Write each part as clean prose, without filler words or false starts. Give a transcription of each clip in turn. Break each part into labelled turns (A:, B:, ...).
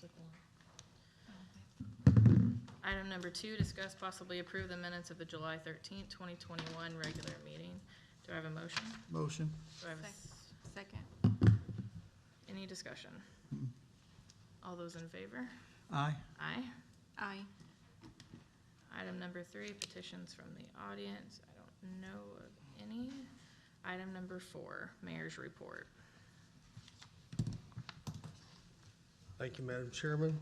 A: Took long. Item number 2, discuss possibly approve the minutes of the July 13th, 2021 regular meeting. Do I have a motion?
B: Motion.
A: Do I have
C: Second.
A: any discussion? All those in favor?
B: Aye.
A: Aye.
C: Aye.
A: Item number 3, petitions from the audience. I don't know of any. Item number 4, mayor's report.
D: Thank you, Madam Chairman.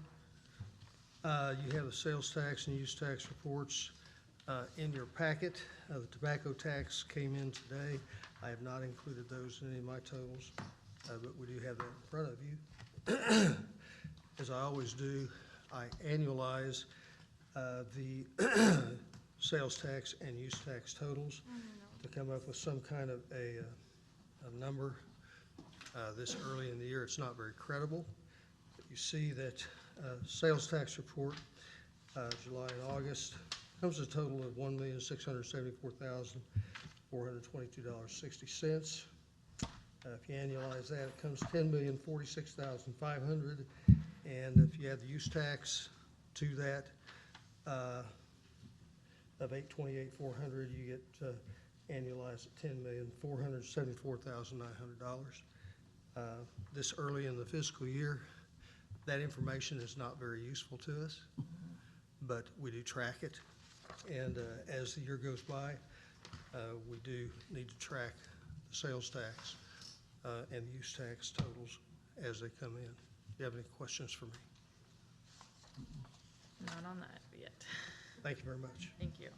D: You have the sales tax and use tax reports in your packet. The tobacco tax came in today. I have not included those in any of my totals, but we do have that in front of you. As I always do, I annualize the sales tax and use tax totals to come up with some kind of a number. This early in the year, it's not very credible. But you see that sales tax report, July and August, comes to a total of $1,674,422.60. If you annualize that, it comes $10,046,500. And if you add the use tax to that of $828,400, you get annualized at $10,474,900. This early in the fiscal year, that information is not very useful to us, but we do track it. And as the year goes by, we do need to track the sales tax and the use tax totals as they come in. Do you have any questions for me?
A: Not on that yet.
D: Thank you very much.
A: Thank you.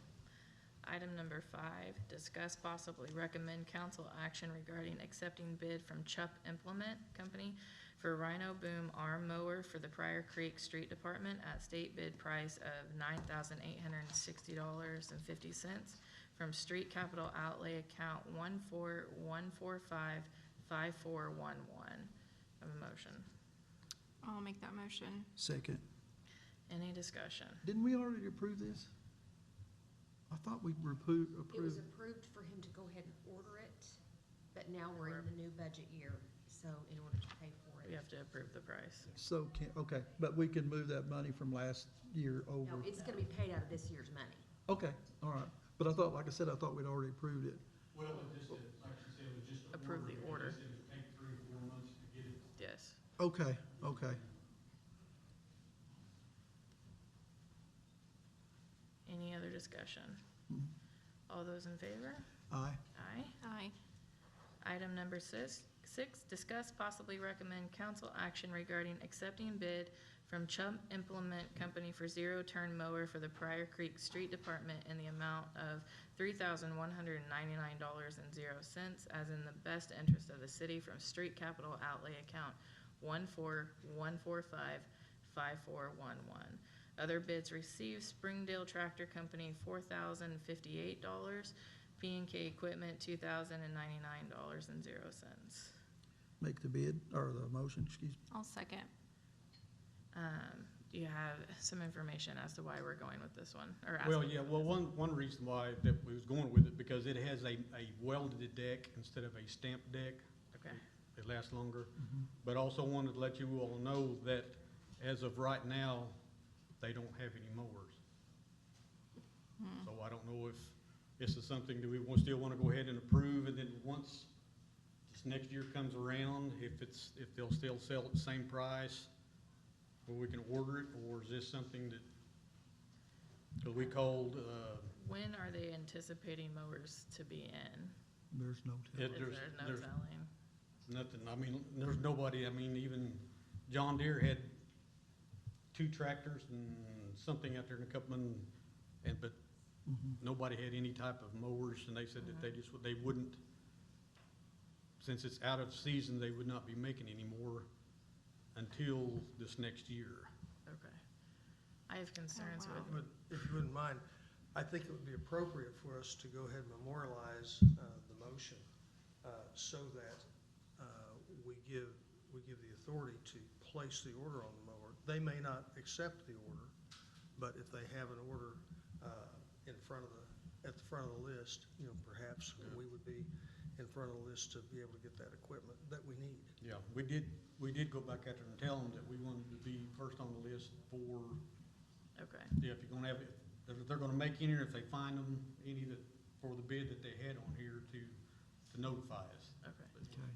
A: Item number 5, discuss possibly recommend council action regarding accepting bid from Chubb Implement Company for Rhino Boom Arm Mower for the Pryor Creek Street Department at state bid price of $9,860.50 from Street Capital Outlay account 141455411. Have a motion.
C: I'll make that motion.
B: Second.
A: Any discussion?
B: Didn't we already approve this? I thought we
E: It was
B: approved.
E: approved for him to go ahead and order it, but now we're in the new budget year, so in order to pay for
A: We
E: it.
A: have to approve the price.
B: So, okay, but we can move that money from last year over.
E: No, it's gonna be paid out of this year's money.
B: Okay, all right. But I thought, like I said, I thought we'd already approved it.
F: Well, it just, like you said, it was just.
A: Approve the order.
F: It would take 3 or 4 months to get it.
A: Yes.
B: Okay, okay.
A: Any other discussion? All those in favor?
B: Aye.
A: Aye.
C: Aye.
A: Item number 6, discuss possibly recommend council action regarding accepting bid from Chubb Implement Company for zero-turn mower for the Pryor Creek Street Department in the amount of $3,199.00 as in the best interest of the city from Street Capital Outlay account 141455411. Other bids received: Springdale Tractor Company, $4,058. P&K Equipment, $2,099.00.
B: Make the bid, or the motion, excuse me.
C: I'll second.
A: Do you have some information as to why we're going with this one? Or
F: Well,
A: asking
F: yeah,
A: for
F: well,
A: this?
F: one reason why that we was going with it, because it has a welded deck instead of a stamped deck.
A: Okay.
F: It lasts longer. But also wanted to let you all know that as of right now, they don't have any mowers. So I don't know if this is something that we still want to go ahead and approve, and then once this next year comes around, if they'll still sell at the same price, or we can order it, or is this something that, because we called,
A: When are they anticipating mowers to be in?
B: There's no.
F: It-
A: Is
F: there's-
A: there no
F: there's-
A: selling?
F: nothing, I mean, there's nobody, I mean, even John Deere had 2 tractors and something out there in a couple of them, but nobody had any type of mowers, and they said that they wouldn't, since it's out of season, they would not be making any more until this next year.
A: Okay. I have concerns
C: wow.
A: with,
D: But if you wouldn't mind, I think it would be appropriate for us to go ahead and memorialize the motion so that we give the authority to place the order on the mower. They may not accept the order, but if they have an order at the front of the list, perhaps we would be in front of the list to be able to get that equipment that we need.
F: Yeah, we did go back out there and tell them that we wanted to be first list for,
A: Okay,
F: yeah, if you're gonna have, if they're gonna make any, or if they find them, any that, for the bid that they had on here to notify us.
A: okay.
B: Okay.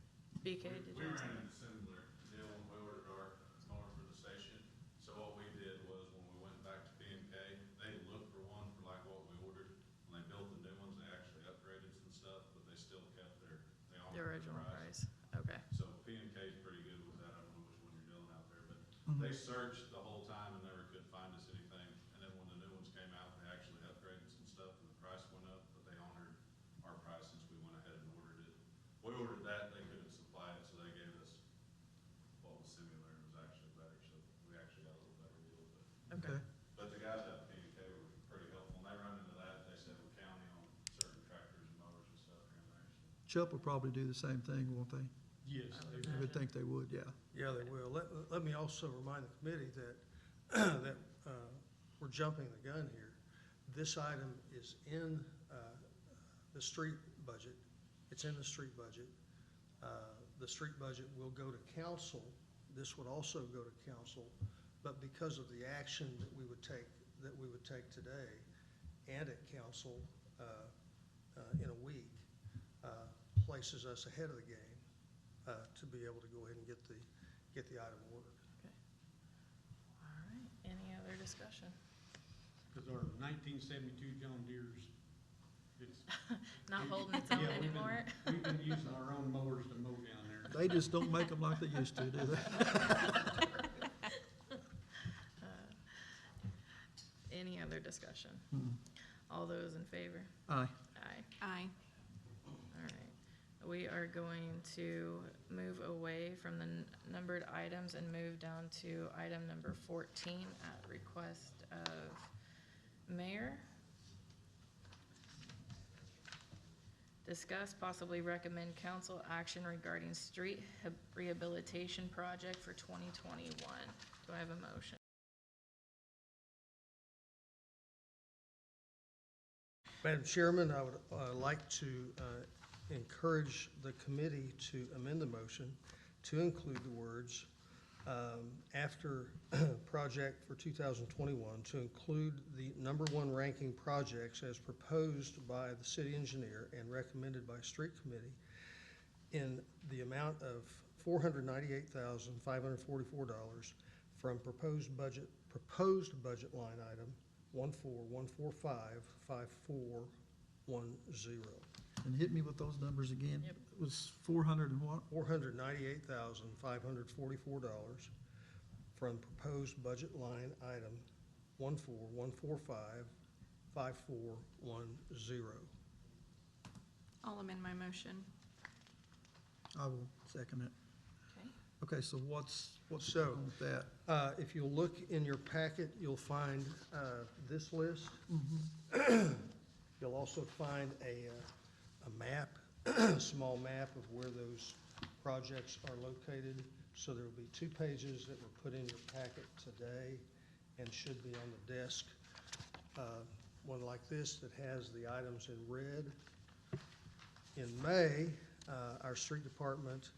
A: BK, did
G: We
A: you have
G: ran
A: something?
G: into a similar deal when we ordered our mower for the station. So what we did was when we went back to P&K, they looked for one for like what we ordered. When they built the new ones, they actually upgraded some stuff, but they still kept they
A: The
G: honored
A: original price,
G: price.
A: okay.
G: So P&K is pretty good with that. I don't know which one you're dealing out there, but
B: Mhm.
G: they searched the whole time and never could find us anything. And then when the new ones came out, they actually upgraded some stuff and the price went up, but they honored our price since we went ahead and ordered it. We ordered that, they couldn't supply it, so they gave us what was similar and was actually better, so we actually got a little better deal with it.
A: Okay,
G: But the guys at P&K were pretty helpful, and they run into that, they said we're counting on certain tractors and mowers and stuff here and there, so.
B: Chubb will probably do the same thing, won't they?
F: Yes,
A: I
F: they
A: would
B: I would think they would, yeah.
D: Yeah, they will. Let me also remind the committee that, that we're jumping the gun here. This item is in the street budget. It's in the street budget. The street budget will go to council. This would also go to council, but because of the action that we would take today and at council in a week, places us ahead of the game to be able to go ahead and get the item ordered.
A: all right. Any other discussion?
F: Because our 1972 John Deere's, it's.
A: Not holding its own
F: Yeah, we've been-
A: anymore?
F: We've been using our own mowers to mow down there.
B: They just don't make them like they used to, do they?
A: Any other discussion?
B: Mm.
A: All those in favor?
B: Aye.
A: Aye.
C: Aye.
A: All right. We are going to move away from the numbered items and move down to item number 14 at request of mayor. Discuss, possibly recommend council action regarding street rehabilitation project for 2021. Do I have a motion?
D: Madam Chairman, I would like to encourage the committee to amend the motion to include the words after project for 2021, to include the #1 ranking projects as proposed by the city engineer and recommended by street committee in the amount of $498,544 from proposed budget line item 141455410.
B: And hit me with those numbers again.
A: Yep.
B: It was 400 and what?
D: $498,544 from proposed budget line item 141455410.
C: I'll amend my motion.
B: I will second it.
A: Okay.
B: Okay, so what's
D: So-
B: wrong with that?
D: If you'll look in your packet, you'll find this list. You'll also find a map, a small map of where those projects are located. So there will be 2 pages that were put in your packet today and should be on the desk. One like this that has the items in red. In May, our street department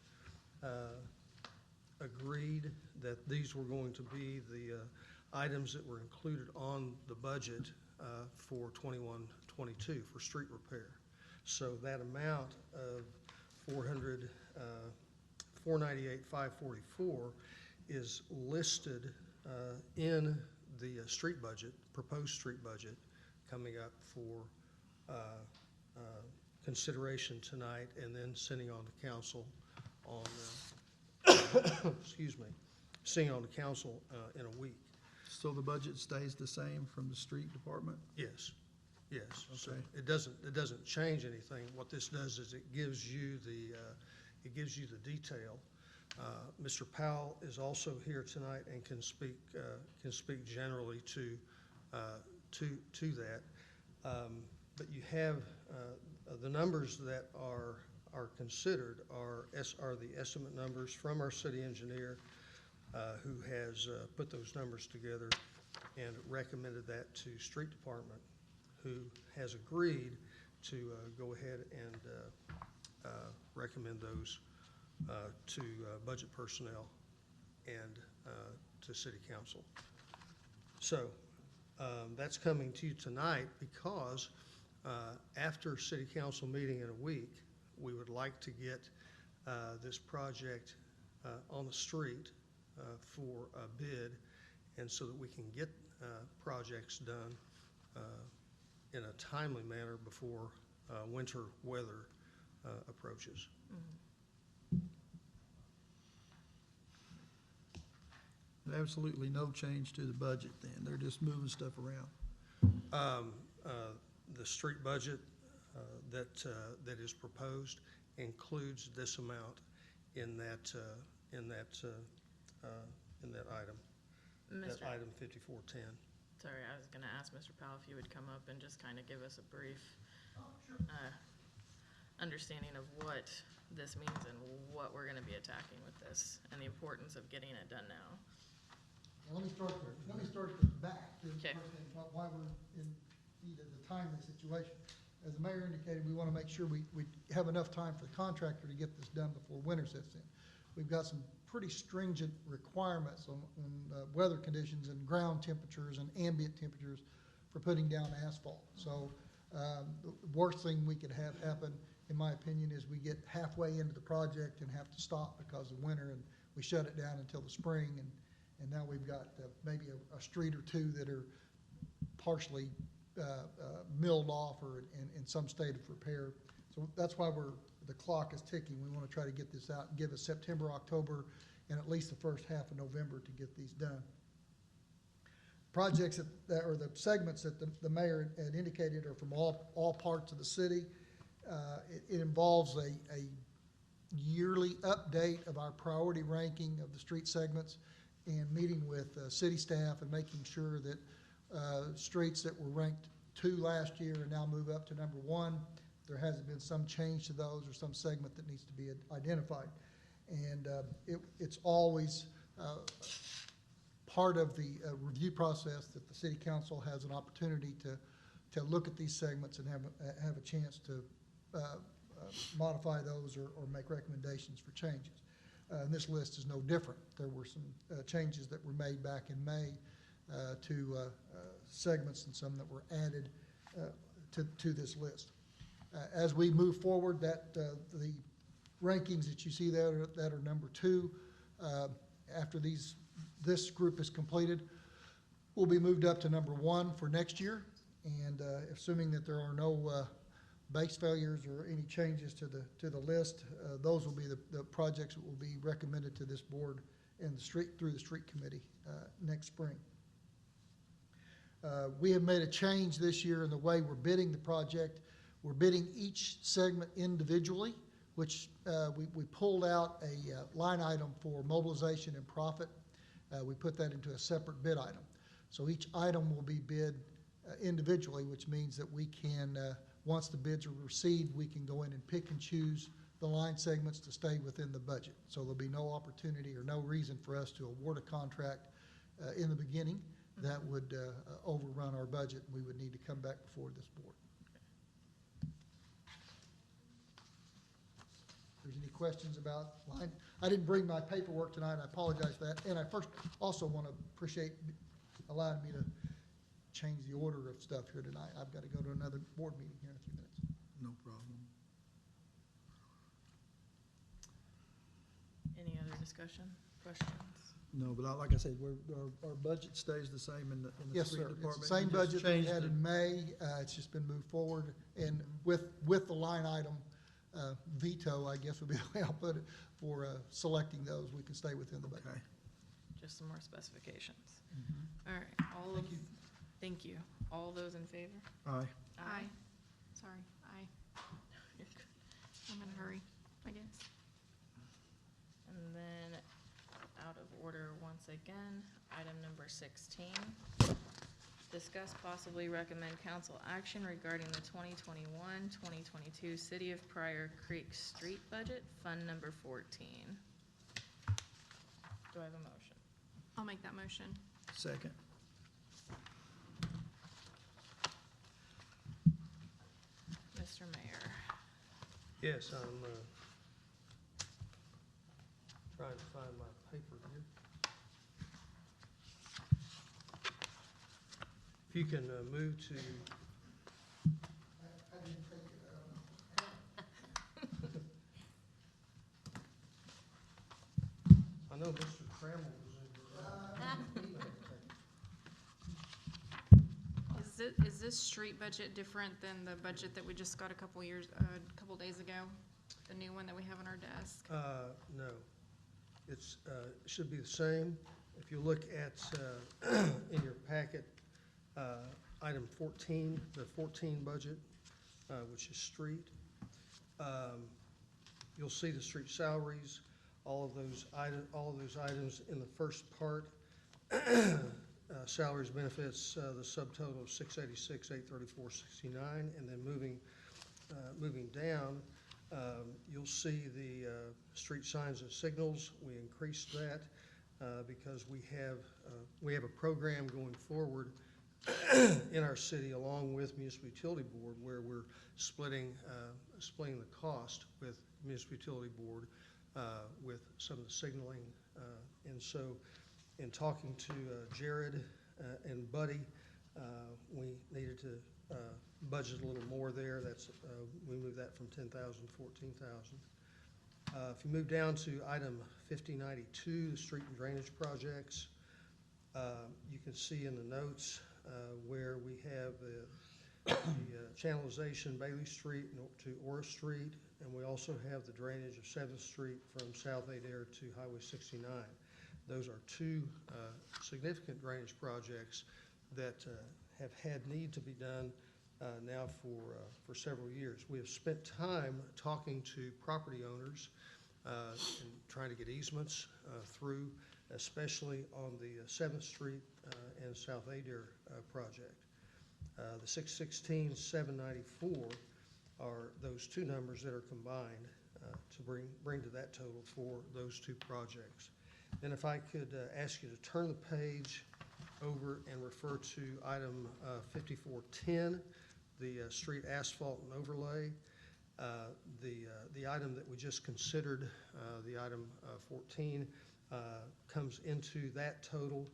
D: agreed that these were going to be the items that were included on the budget for 21-22 for street repair. So that amount of $498,544 is listed in the street budget, proposed street budget, coming up for consideration tonight and then sending on to council on, excuse me, sending on to council in a week.
B: So the budget stays the same from the street department?
D: Yes, yes. So
B: Okay.
D: it doesn't change anything. What this does is it gives you the detail. Mr. Powell is also here tonight and can speak generally to that. But you have, the numbers that are considered are the estimate numbers from our city engineer, who has put those numbers together and recommended that to street department, who has agreed to go ahead and recommend those to budget personnel and to city council. So, that's coming to you tonight because, after city council meeting in a week, we would like to get, this project, on the street, for a bid, and so that we can get, projects done, in a timely manner before, winter weather, approaches.
B: Absolutely no change to the budget then. They're just moving stuff around.
D: The street budget that is proposed includes this amount in that item, that
A: Mr.
D: item 5410.
A: Sorry, I was gonna ask Mr. Powell if you would come up and just kind of give us a brief understanding of what this means and what we're gonna be attacking with this, and the importance of getting it done now.
H: Well, let me start there. Let me start at the back, to
A: Okay.
H: first thing about why we're in need of the timely situation. As the mayor indicated, we want to make sure we have enough time for the contractor to get this done before winter sets in. We've got some pretty stringent requirements on weather conditions and ground temperatures and ambient temperatures for putting down asphalt. So the worst thing we could have happen, in my opinion, is we get halfway into the project and have to stop because of winter, and we shut it down until the spring, and now we've got maybe a street or two that are partially milled off or in some state of repair. So that's why the clock is ticking. We want to try to get this out and give us September, October, and at least the first half of November to get these done. Projects or the segments that the mayor had indicated are from all parts of the city. It involves a yearly update of our priority ranking of the street segments and meeting with city staff and making sure that streets that were ranked 2 last year and now move up to number 1. There hasn't been some change to those or some segment that needs to be identified. And it's always part of the review process that the city council has an opportunity to look at these segments and have a chance to modify those or make recommendations for changes. And this list is no different. There were some changes that were made back in May to segments and some that were added to this list. As we move forward, the rankings that you see there that are number 2, after this group is completed, will be moved up to number 1 for next year. And assuming that there are no base failures or any changes to the list, those will be the projects that will be recommended to this board and through the street committee next spring. We have made a change this year in the way we're bidding the project. We're bidding each segment individually, which we pulled out a line item for mobilization and profit. We put that into a separate bid item. So each item will be bid individually, which means that we can, once the bids are received, we can go in and pick and choose the line segments to stay within the budget. So there'll be no opportunity or no reason for us to award a contract in the beginning that would overrun our budget. We would need to come back before this board. If there's any questions about line, I didn't bring my paperwork tonight. I apologize for that. And I first also want to appreciate allowing me to change the order of stuff here tonight. I've got to go to another board meeting here in a few minutes.
B: No problem.
A: Any other discussion, questions?
B: No, but like I said, our budget stays the same in the
H: Yes,
B: street
H: sir.
B: department.
H: It's the same
B: We just
H: budget that we
B: changed
H: had
B: the-
H: in May. It's just been moved forward. And with the line item veto, I guess would be the way I'll put it, for selecting those, we can stay within the budget.
B: Okay.
A: Just some more specifications.
B: Mhm.
A: All right, thank you. All those in favor?
B: Aye.
C: Aye. Sorry, aye. I'm in a hurry, I guess.
A: And then, out of order once again, item number 16. Discuss possibly recommend council action regarding the 2021-2022 City of Pryor Creek Street Budget, Fund Number 14. Do I have a motion?
C: I'll make that motion.
B: Second.
A: Mr. Mayor.
D: Yes, I'm trying to find my paper here. If you can move to, I know Mr. Trammell was in your
C: Is this street budget different than the budget that we just got a couple days ago? The new one that we have on our desk?
D: No. It's, it should be the same. If you look at, in your packet, item 14, the 14 budget, which is street, you'll see the street salaries, all of those items in the first part. Salaries, benefits, the subtotal of 686, 834, 69, and then moving down, you'll see the street signs and signals. We increased that because we have a program going forward in our city along with Municipal Utility Board where we're splitting the cost with Municipal Utility Board with some of the signaling. And so in talking to Jared and Buddy, we needed to budget a little more there. That's we moved that from 10,000 to 14,000. If you move down to item 5092, the street and drainage projects, you can see in the notes where we have the channelization Bailey Street to Ora Street, and we also have the drainage of 7th Street from South Adair to Highway 69. Those are two significant drainage projects that have had need to be done now for several years. We have spent time talking to property owners and trying to get easements through, especially on the 7th Street and South Adair project. The 616, 794 are those two numbers that are combined to bring to that total for those two projects. And if I could ask you to turn the page over and refer to item 5410, the street asphalt and overlay. The item that we just considered, the item 14, comes into that total.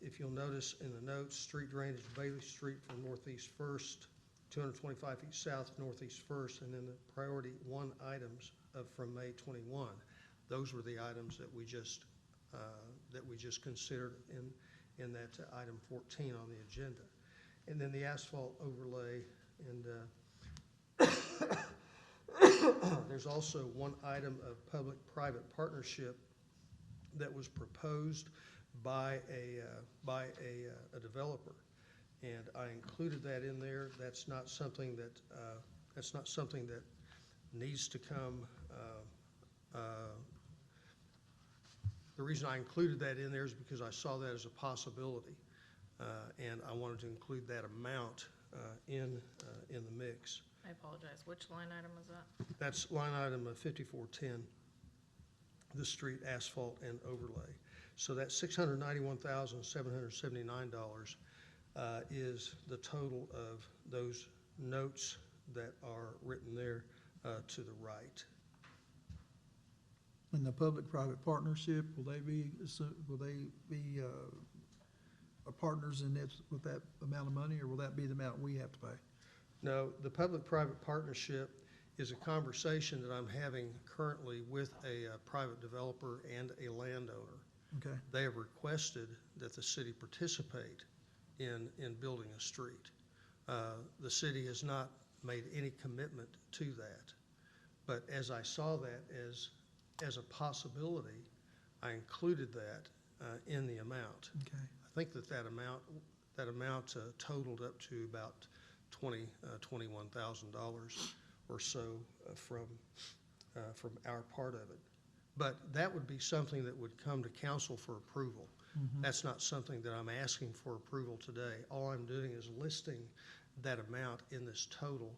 D: If you'll notice in the notes, street drainage Bailey Street from Northeast First, 225 feet south Northeast First, and then the priority 1 items from May 21. Those were the items that we just considered in that item 14 on the agenda. And then the asphalt overlay, and there's also one item of public-private partnership that was proposed by a developer, and I included that in there. That's not something that needs to come. The reason I included that in there is because I saw that as a possibility, and I wanted to include that amount in the mix.
A: I apologize. Which line item was that?
D: That's line item of 5410, the street asphalt and overlay. So that $691,779 is the total of those notes that are written there to the right.
B: In the public-private partnership, will they be partners in this with that amount of money, or will that be the amount we have to pay?
D: No, the public-private partnership is a conversation that I'm having currently with a private developer and a landowner.
B: Okay.
D: They have requested that the city participate in building a street. The city has not made any commitment to that, but as I saw that as a possibility, I included that in the amount.
B: Okay.
D: I think that amount totaled up to about $21,000 or so from our part of it. But that would be something that would come to council for approval.
B: Mm-hmm.
D: That's not something that I'm asking for approval today. All I'm doing is listing that amount in this total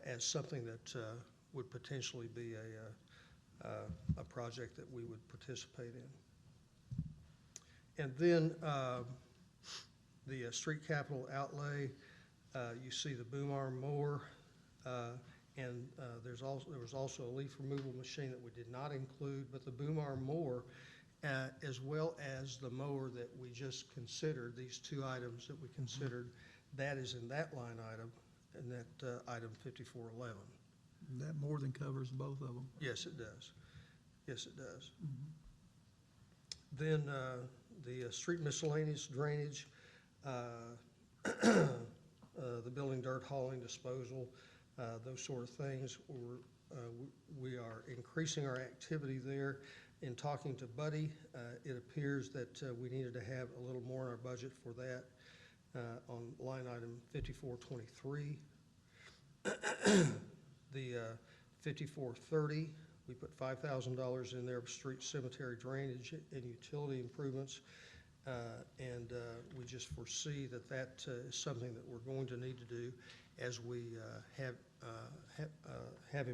D: as something that would potentially be a project that we would participate in. And then the street capital outlay, you see the boom arm mower, and there was also a leaf removal machine that we did not include, but the boom arm mower as well as the mower that we just considered, these two items that we considered, that is in that line item, and that item 5411.
B: That more than covers both of them.
D: Yes, it does. Yes, it does. Then the street miscellaneous drainage, the building dirt hauling disposal, those sort of things. We are increasing our activity there. In talking to Buddy, it appears that we needed to have a little more in our budget for that on line item 5423. The 5430, we put $5,000 in there for street cemetery drainage and utility improvements. And we just foresee that that is something that we're going to need to do as we have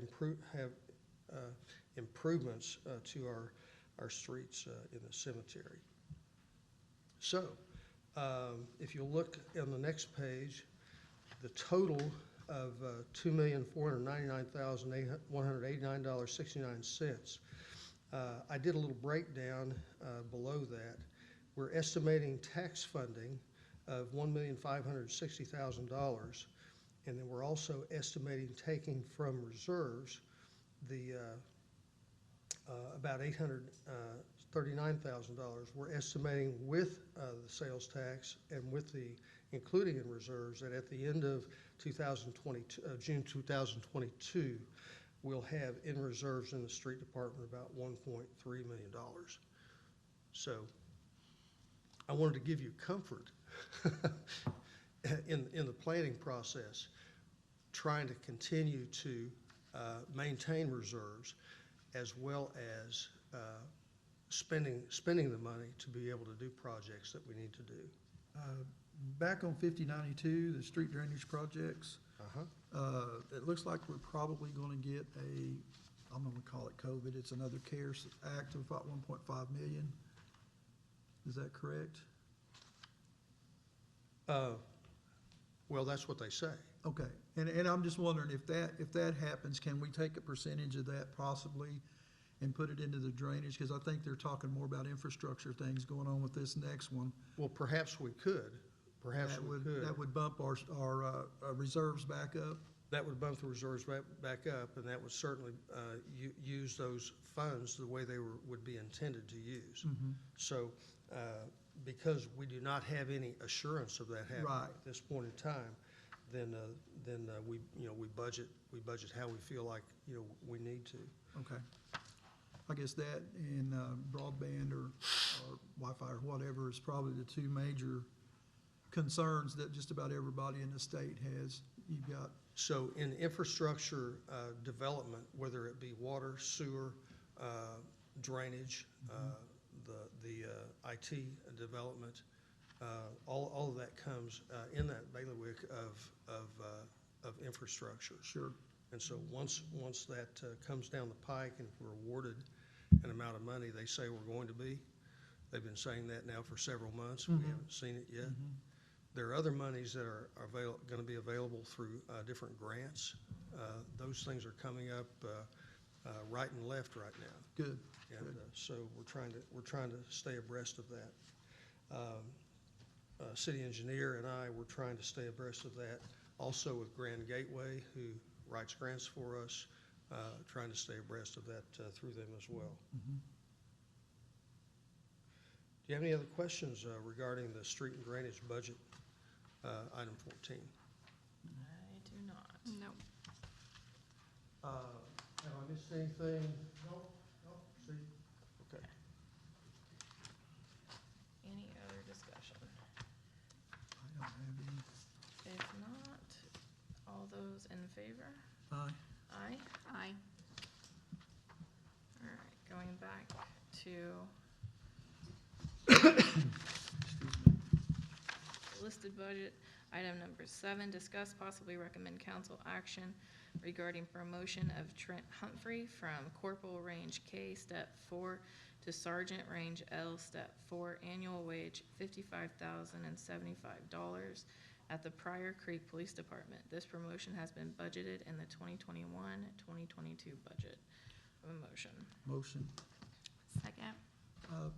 D: improvements to our streets in the cemetery. So, if you look on the next page, the total of $2,499,189.69. I did a little breakdown below that. We're estimating tax funding of $1,560,000, and then we're also estimating taking from reserves the about $839,000. We're estimating with the sales tax and with the including in reserves that at the end of 2022, June 2022, we'll have in reserves in the street department about $1.3 million. So I wanted to give you comfort in the planning process, trying to continue to maintain reserves as well as spending the money to be able to do projects that we need to do.
B: Back on 5092, the street drainage projects, it looks like we're probably gonna get I'm gonna call it COVID, it's another CARES Act of about 1.5 million. Is that correct?
D: Well, that's what they say.
B: Okay, and I'm just wondering if that happens, can we take a percentage of that possibly and put it into the drainage? Because I think they're talking more about infrastructure things going on with this next one.
D: Well, perhaps we could. Perhaps we could.
B: That would bump our reserves back up.
D: That would bump the reserves back up, and that would certainly use those funds the way they would be intended to use. So, because we do not have any assurance of that happening at this point in time, then we budget how we feel like we need to.
B: Okay. I guess that and broadband or Wi-Fi or whatever is probably the two major concerns that just about everybody in the state has. You've got.
D: So in infrastructure development, whether it be water, sewer, drainage, the IT development, all of that comes in that bailiwick of infrastructure.
B: Sure.
D: And so once that comes down the pike and if we're awarded an amount of money they say we're going to be, they've been saying that now for several months. We haven't seen it yet. There are other monies that are going to be available through different grants. Those things are coming up right and left right now.
B: Good.
D: And so we're trying to stay abreast of that. City engineer and I were trying to stay abreast of that. Also with Grand Gateway, who writes grants for us, trying to stay abreast of that through them as well. Do you have any other questions regarding the street and drainage budget, item 14?
A: I do not.
C: Nope.
D: Have I missed anything? No, see? Okay.
A: Any other discussion?
B: I don't have any.
A: If not, all those in favor?
B: Aye.
A: Aye.
C: Aye.
A: All right, going back to listed budget, item number 7, discuss possibly recommend council action regarding promotion of Trent Humphrey from Corporal Range K, Step 4, to Sergeant Range L, Step 4, annual wage $55,075 at the Pryor Creek Police Department. This promotion has been budgeted in the 2021-2022 budget. A motion.
B: Motion.
C: Second.
B: Go ahead.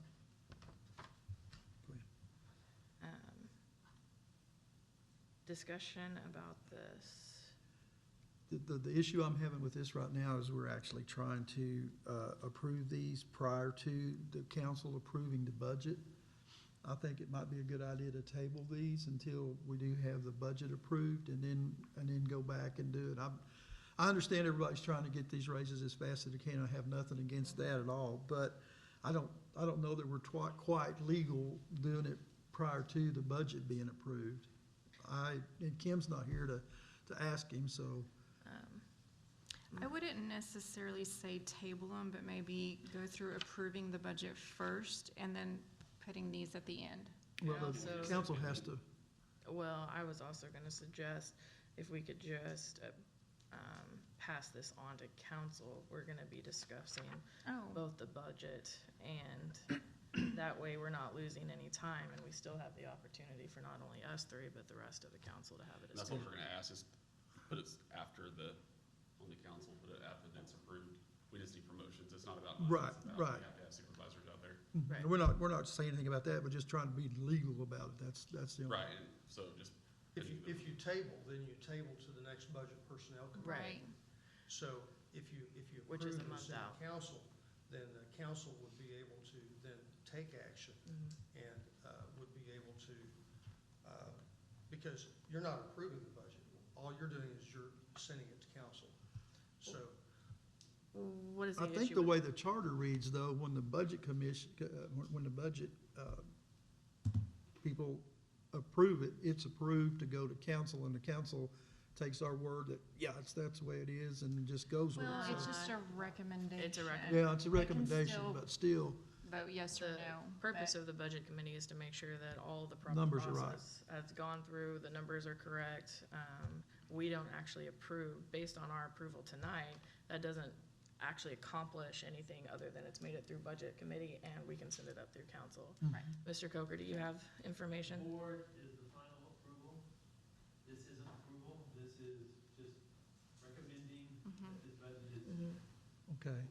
A: Discussion about this.
B: The issue I'm having with this right now is we're actually trying to approve these prior to the council approving the budget. I think it might be a good idea to table these until we do have the budget approved and then go back and do it. I understand everybody's trying to get these raises as fast as they can. I have nothing against that at all, but I don't know that we're quite legal doing it prior to the budget being approved. And Kim's not here to ask him, so.
C: I wouldn't necessarily say table them, but maybe go through approving the budget first and then putting these at the end.
B: Well,
A: Yeah,
B: the
A: so-
B: council has to,
A: Well, I was also gonna suggest if we could just, pass this on to council. We're gonna be discussing
C: Oh,
A: both the budget and that way we're not losing any time and we still have the opportunity for not only us three, but the rest of the council to have it
I: And
A: as
I: that's what
A: well.
I: we're gonna ask, is put it after on the council, put it after it's approved. We just need promotions, it's not about money.
B: Right,
I: It's about
B: right.
I: We have to have supervisors out there.
A: Right.
B: we're not saying anything about that, but just trying to be legal about it. That's the only.
I: Right, and so just.
D: If you table, then you table to the next budget personnel committee.
A: Right.
D: So if you
A: Which
D: approve
A: is a
D: the
A: month
D: city
A: out.
D: council, then the council would be able to then take action
A: Mhm.
D: and would be able to, because you're not approving the budget. All you're doing is you're sending it to council. So,
A: What is the
B: I
A: issue?
B: think the
A: with-
B: way the charter reads, though, when the budget commission, when the budget people approve it, it's approved to go to council, and the council takes our word that, yeah, that's the way it is, and just goes with
C: well,
B: it.
C: it's
B: So,
C: just a recommendation.
B: yeah, it's a
C: They can
B: recommendation,
C: still
B: but still,
C: Vote yes or
A: The
C: no.
A: purpose
C: but-
A: of the budget committee is to make sure that all the proper
B: Numbers are right.
A: process has gone through, the numbers are correct. We don't actually approve, based on our approval tonight, that doesn't actually accomplish anything other than it's made it through budget committee and we can send it up through council.
C: Right.
A: Mr. Coker, do you have information?
J: Board is the final approval. This isn't approval, this is just recommending
C: Mhm.
J: that this budget is
A: Mhm.
B: okay.
J: okay.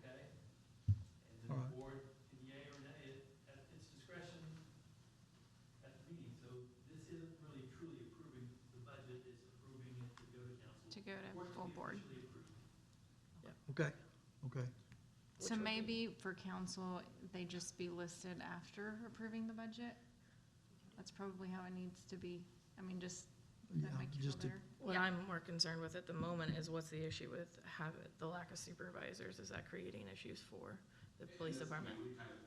J: And then
B: All right.
J: the board can yea or nay it at its discretion at the meeting. So this isn't really truly approving the budget, it's approving it to go to council.
C: To go to
J: For it
C: full
J: be
C: board.
J: officially approved.
B: Okay, okay.
C: So
A: Which would be-
C: maybe for council, they just be listed after approving the budget? That's probably how it needs to be. I mean, just,
B: Yeah,
C: that make you feel
B: just to-
C: better?
A: What
C: Yeah.
A: I'm more concerned with at the moment is what's the issue with the lack of supervisors? Is that creating issues for the police
I: It is, I mean,
A: department?
I: We kind of,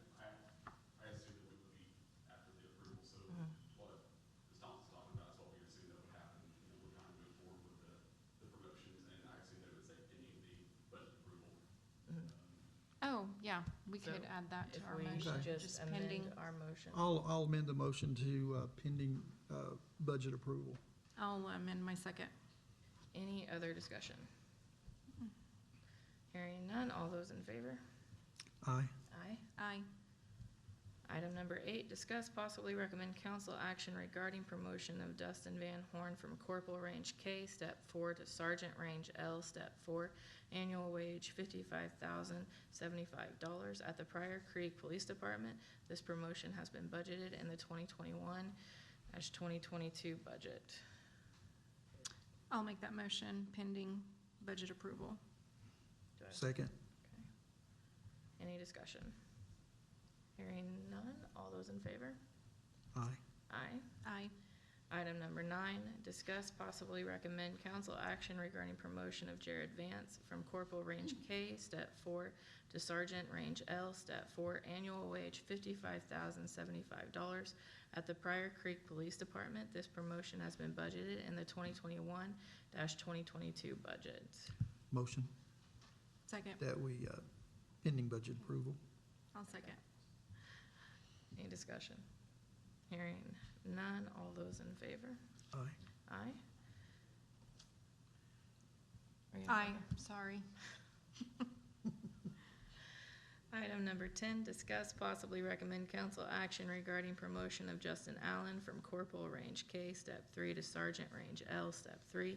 I: I assumed that we would be after the approval, so
A: Mhm.
I: what Ms. Thompson's talking about is what we assumed that would happen. You know, we're trying to move forward with the promotions, and I assumed that it would say pending the budget approval.
A: Mhm.
C: Oh, yeah, we
A: So,
C: could add that to
A: If
C: our
A: we
C: motion,
A: just
C: just pending.
A: amend our motion.
B: I'll amend the motion to pending budget approval.
C: I'll amend my second.
A: Any other discussion? Hearing none, all those in favor?
B: Aye.
A: Aye.
C: Aye.
A: Item number 8, discuss possibly recommend council action regarding promotion of Dustin Van Horn from Corporal Range K, Step 4, to Sergeant Range L, Step 4, annual wage $55,075 at the Pryor Creek Police Department. This promotion has been budgeted in the 2021-2022 budget.
C: I'll make that motion pending budget approval.
A: Do I have-
B: Second.
A: Any discussion? Hearing none, all those in favor?
B: Aye.
A: Aye.
C: Aye.
A: Item number 9, discuss possibly recommend council action regarding promotion of Jared Vance from Corporal Range K, Step 4, to Sergeant Range L, Step 4, annual wage $55,075 at the Pryor Creek Police Department. This promotion has been budgeted in the 2021-2022 budget.
B: Motion
C: Second.
B: that we, pending budget approval.
C: I'll second.
A: Any discussion? Hearing none, all those in favor?
B: Aye.
A: Aye? Are you in
C: Aye,
A: favor?
C: sorry.
A: Item number 10, discuss possibly recommend council action regarding promotion of Justin Allen from Corporal Range K, Step 3, to Sergeant Range L, Step 3,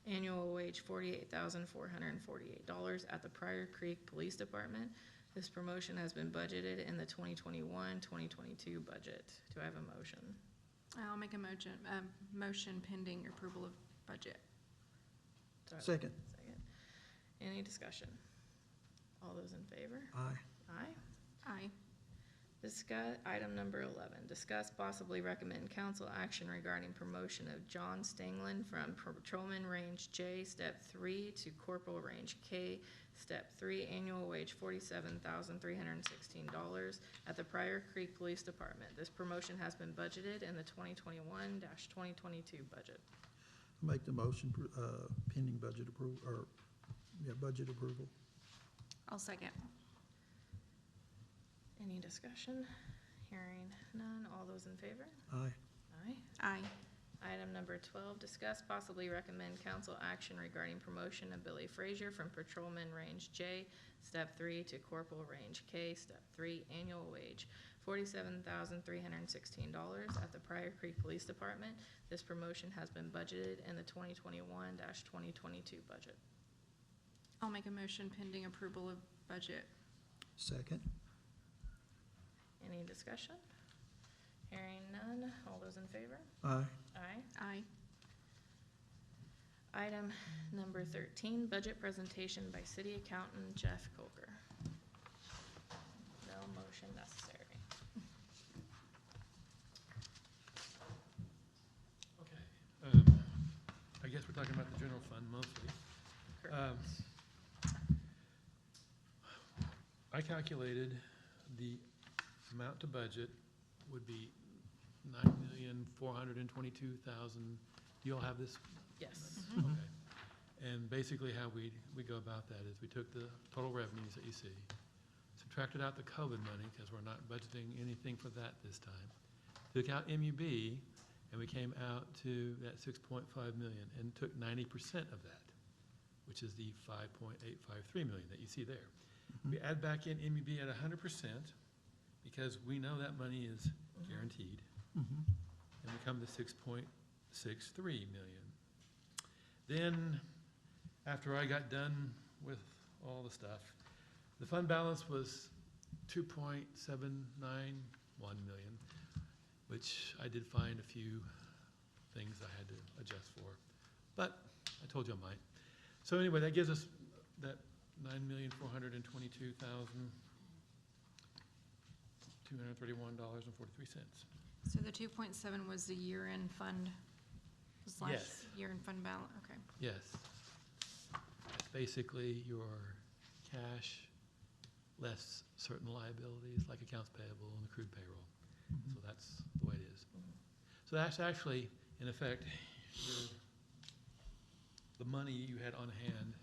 A: annual wage $48,448 at the Pryor Creek Police Department. This promotion has been budgeted in the 2021-2022 budget. Do I have a motion?
C: I'll make a motion pending approval of budget.
A: Do I have a
B: Second.
A: Second. Any discussion? All those in favor?
B: Aye.
A: Aye.
C: Aye.
A: Item number 11, discuss possibly recommend council action regarding promotion of John Stanglin from Patrolman Range J, Step 3 to Corporal Range K, Step 3, annual wage $47,316 at the Pryor Creek Police Department. This promotion has been budgeted in the 2021-2022 budget.
B: Make the motion, pending budget approval, budget approval.
C: I'll second.
A: Any discussion? Hearing none. All those in favor?
B: Aye.
A: Aye.
C: Aye.
A: Item number 12, discuss possibly recommend council action regarding promotion of Billy Frazier from Patrolman Range J, Step 3 to Corporal Range K, Step 3, annual wage $47,316 at the Pryor Creek Police Department. This promotion has been budgeted in the 2021-2022 budget.
C: I'll make a motion pending approval of budget.
B: Second.
A: Any discussion? Hearing none. All those in favor?
B: Aye.
A: Aye.
C: Aye.
A: Item number 13, budget presentation by City Accountant Jeff Coker. No motion necessary.
K: Okay. I guess we're talking about the general fund mostly.
A: Correct.
K: I calculated the amount to budget would be $9,422,000. Do you all have this?
A: Yes.
K: Okay. And basically how we go about that is we took the total revenues that you see, subtracted out the COVID money, because we're not budgeting anything for that this time, took out MUB, and we came out to that 6.5 million and took 90% of that, which is the 5.853 million that you see there. We add back in MUB at 100%, because we know that money is guaranteed,
B: Mhm.
K: and we come to 6.63 million. Then, after I got done with all the stuff, the fund balance was 2.791 million, which I did find a few things I had to adjust for, but I told you I might. So anyway, that gives us that $9,422,231.43.
C: So the 2.7 was the year-end fund, was last
K: Yes.
C: year-end fund balance, okay.
K: Yes. It's basically your cash less certain liabilities like accounts payable and accrued payroll. So that's the way it is. So that's actually, in effect, the money you had on hand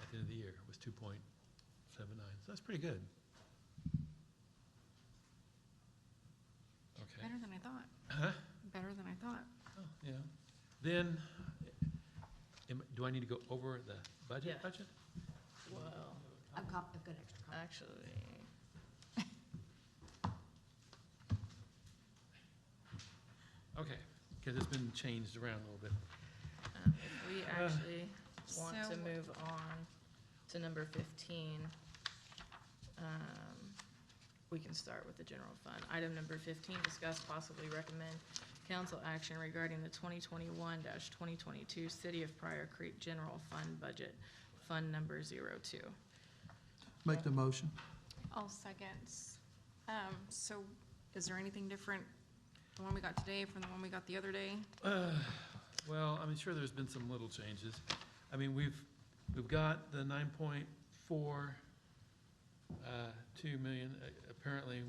K: at the end of the year was 2.79. So that's pretty good. Okay.
C: Better than I thought.
K: Huh?
C: Better than I thought.
K: Oh, yeah. Then, do I need to go over the budget?
A: Yeah.
K: Budget?
A: Well,
E: I've got extra copy.
A: actually,
K: Okay, because it's been changed around a little bit.
A: if we actually want to
C: So-
A: move on to number 15, we can start with the general fund. Item number 15, discuss possibly recommend council action regarding the 2021-2022 City of Pryor Creek General Fund Budget, Fund Number 02.
B: Make the motion.
C: All seconds. So is there anything different, the one we got today from the one we got the other day?
K: Well, I'm sure there's been some little changes. I mean, we've got the 9.42 million. Apparently,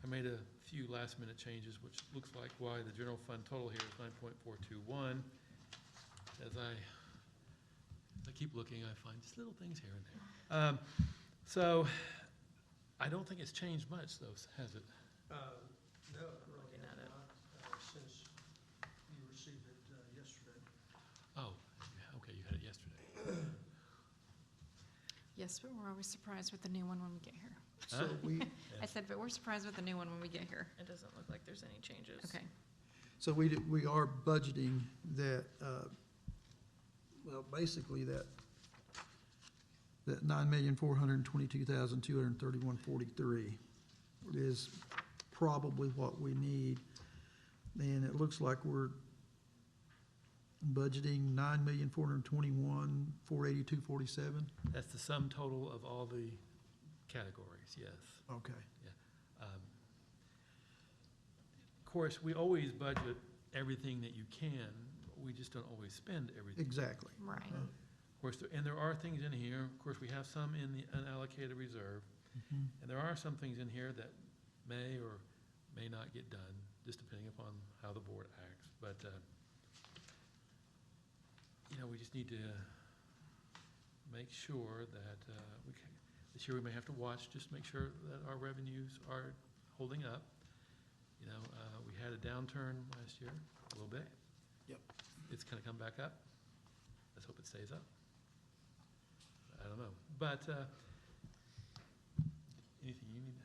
K: I made a few last-minute changes, which looks like why the general fund total here is 9.421. As I keep looking, I find just little things here and there. So I don't think it's changed much, though, has it?
D: No,
A: Looking at it.
D: since you received it yesterday.
K: Oh, yeah, okay, you had it yesterday.
C: Yes, but we're always surprised with the new one when we get here.
B: So we,
C: I said, but we're surprised with the new one when we get here.
A: It doesn't look like there's any changes.
C: Okay.
B: so we are budgeting that, well, basically that that 9,422,231.43 is probably what we need. And it looks like we're budgeting 9,421,482.47.
K: That's the sum total of all the categories, yes.
B: Okay.
K: Of course, we always budget everything that you can, we just don't always spend everything.
B: Exactly.
C: Right.
K: Of course, and there are things in here, of course, we have some in the unallocated reserve,
B: Mhm.
K: and there are some things in here that may or may not get done, just depending upon how the board acts. But, we just need to make sure that this year we may have to watch, just make sure that our revenues are holding up. We had a downturn last year, a little bit.
B: Yep.
K: It's gonna come back up. Let's hope it stays up. I don't know, but, anything you need?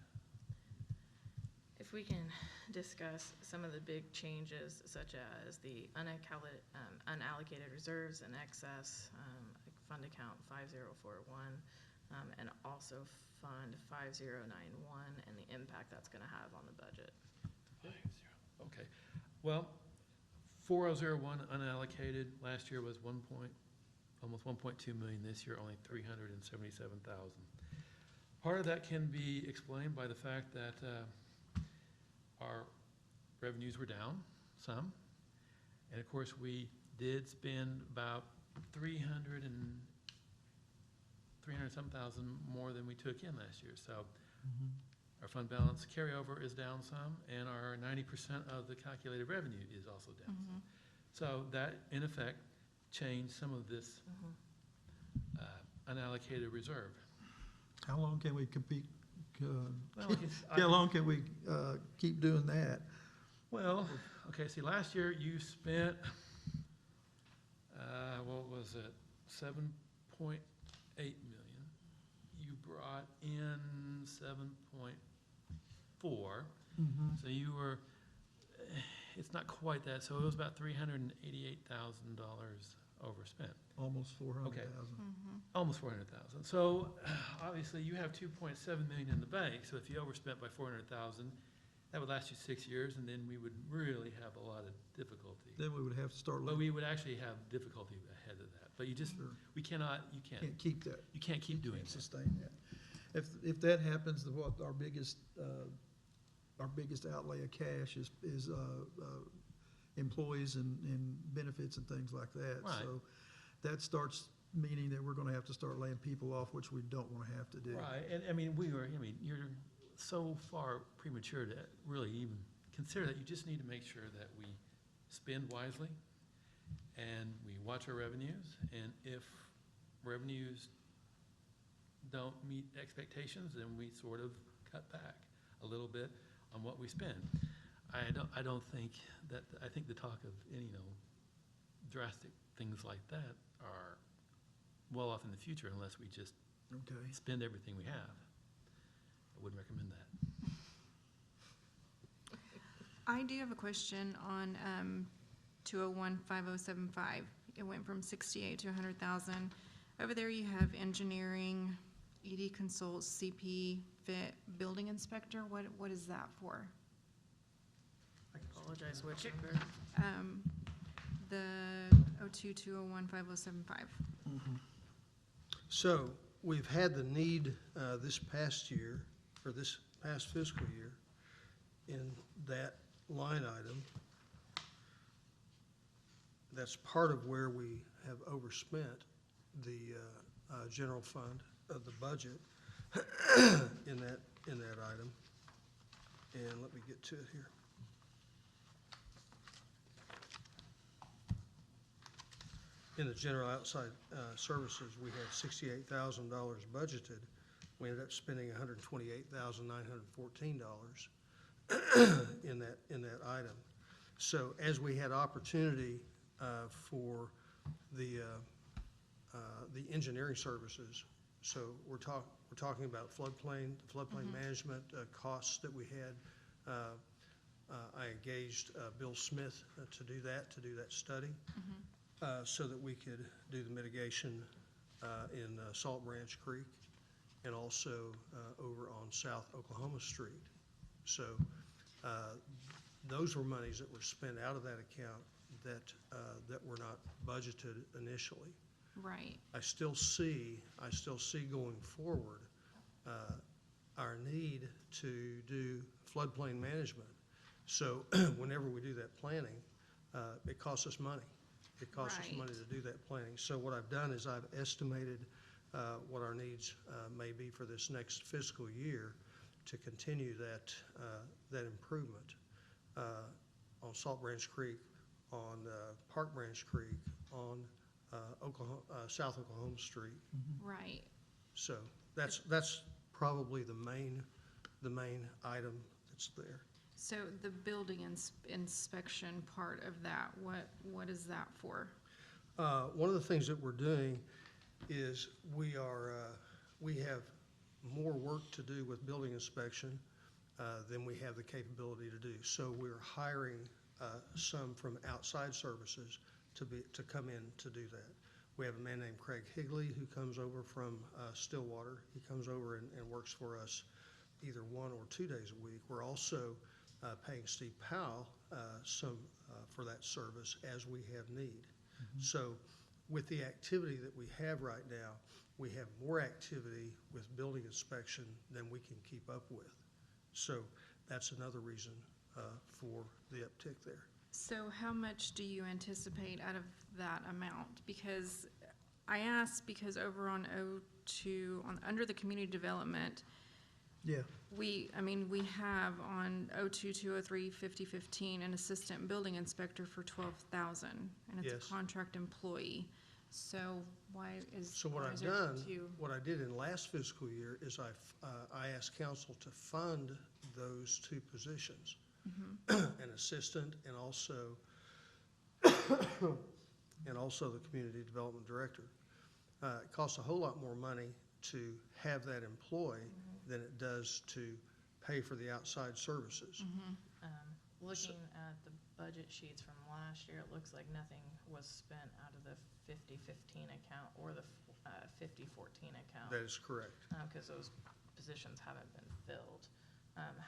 A: If we can discuss some of the big changes, such as the unallocated reserves and excess, fund account 5041, and also fund 5091, and the impact that's gonna have on the budget.
K: Okay, well, 4001 unallocated, last year was almost 1.2 million, this year only 377,000. Part of that can be explained by the fact that our revenues were down some, and of course, we did spend about 300-some thousand more than we took in last year, so
B: Mhm.
K: our fund balance carryover is down some, and our 90% of the calculated revenue is also down some. So that, in effect, changed some of this unallocated reserve.
B: How long can we compete?
K: Well,
B: How long can we keep doing that?
K: Well, okay, see, last year you spent, what was it, 7.8 million. You brought in 7.4, so you were, it's not quite that, so it was about $388,000 overspent.
B: Almost 400,000.
K: Almost 400,000. So obviously you have 2.7 million in the bank, so if you overspent by 400,000, that would last you 6 years, and then we would really have a lot of difficulty.
B: Then we would have to start
K: But
B: looking.
K: we would actually have difficulty ahead of that. But you just,
B: Sure.
K: you can't
B: Can't keep that.
K: you can't keep doing
B: Can't
K: that.
B: sustain that. If that happens, what our biggest outlay of cash is employees and benefits and things like that.
K: Right.
B: So that starts meaning that we're gonna have to start laying people off, which we don't wanna have to do.
K: Right, and you're so far premature to really even consider that. You just need to make sure that we spend wisely and we watch our revenues, and if revenues don't meet expectations, then we sort of cut back a little bit on what we spend. I think the talk of any, drastic things like that are well off in the future unless we just
B: Okay.
K: spend everything we have. I wouldn't recommend that.
C: I do have a question on 201-5075. It went from 68 to 100,000. Over there you have engineering, ED consult, CP, fit, building inspector. What is that for?
A: Apologize, which number?
C: The 02-201-5075.
D: So we've had the need this past year, or this past fiscal year, in that line item. That's part of where we have overspent the general fund of the budget in that item. And let me get to it here. In the general outside services, we had $68,000 budgeted. We ended up spending $128,914 in that item. So as we had opportunity for the engineering services, so we're talking about floodplain management costs that we had. I engaged Bill Smith to do that study. So that we could do the mitigation in Salt Branch Creek and also over on South Oklahoma Street. So those were monies that were spent out of that account that were not budgeted initially.
C: Right.
D: I still see going forward our need to do floodplain management. So whenever we do that planning, it costs us money. It costs us money to do that planning. So what I've done is I've estimated what our needs may be for this next fiscal year to continue that improvement on Salt Branch Creek, on Park Branch Creek, on South Oklahoma Street.
C: Right.
D: So that's probably the main item that's there.
C: So the building inspection part of that, what is that for?
D: One of the things that we're doing is we have more work to do with building inspection than we have the capability to do. So we're hiring some from outside services to come in to do that. We have a man named Craig Higley who comes over from Stillwater. He comes over and works for us either 1 or 2 days a week. We're also paying Steve Powell some for that service as we have need. So with the activity that we have right now, we have more activity with building inspection than we can keep up with. So that's another reason for the uptick there.
C: So how much do you anticipate out of that amount? Because I asked because over on under the community development,
B: Yeah,
C: we have on 02-203-5015 an assistant building inspector for $12,000, and it's
D: Yes.
C: a contract employee. So why is
D: So what
C: why
D: I've
C: is there
D: done,
C: two?
D: what I did in last fiscal year is I asked council to fund those 2 positions, an assistant and also the community development director. It costs a whole lot more money to have that employee than it does to pay for the outside services.
A: Looking at the budget sheets from last year, it looks like nothing was spent out of the 5015 account or the 5014 account.
D: That is correct.
A: Because those positions haven't been filled.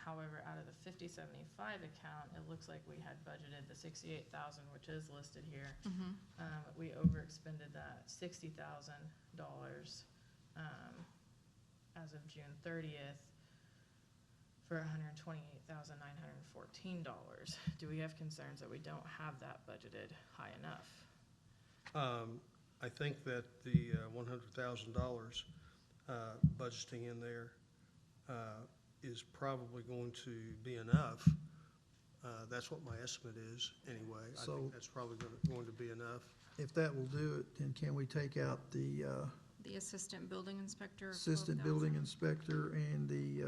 A: However, out of the 5075 account, it looks like we had budgeted the 68,000, which is listed here. We overexpended that $60,000 as of June 30th for $128,914. Do we have concerns that we don't have that budgeted high enough?
D: I think that the $100,000 budgeting in there is probably going to be enough. That's what my estimate is anyway. I
B: So-
D: think that's probably going to be enough.
B: if that will do it, then can we take out the
C: The assistant building inspector of
B: assistant building
C: 12,000?
B: inspector and the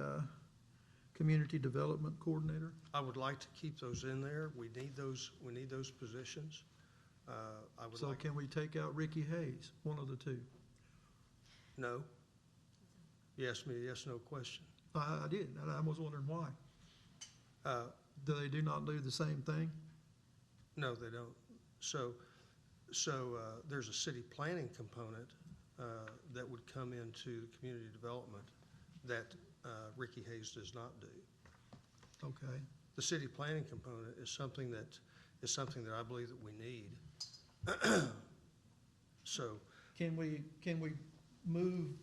B: community development coordinator?
D: I would like to keep those in there. We need those positions. I would
B: So
D: like,
B: can we take out Ricky Hayes, one of the 2?
D: no. You asked me a yes/no question.
B: I did, and I was wondering why.
D: Uh,
B: Do they not do the same thing?
D: No, they don't. So there's a city planning component that would come into the community development that Ricky Hayes does not do.
B: Okay.
D: The city planning component is something that I believe that we need. So,
B: Can we move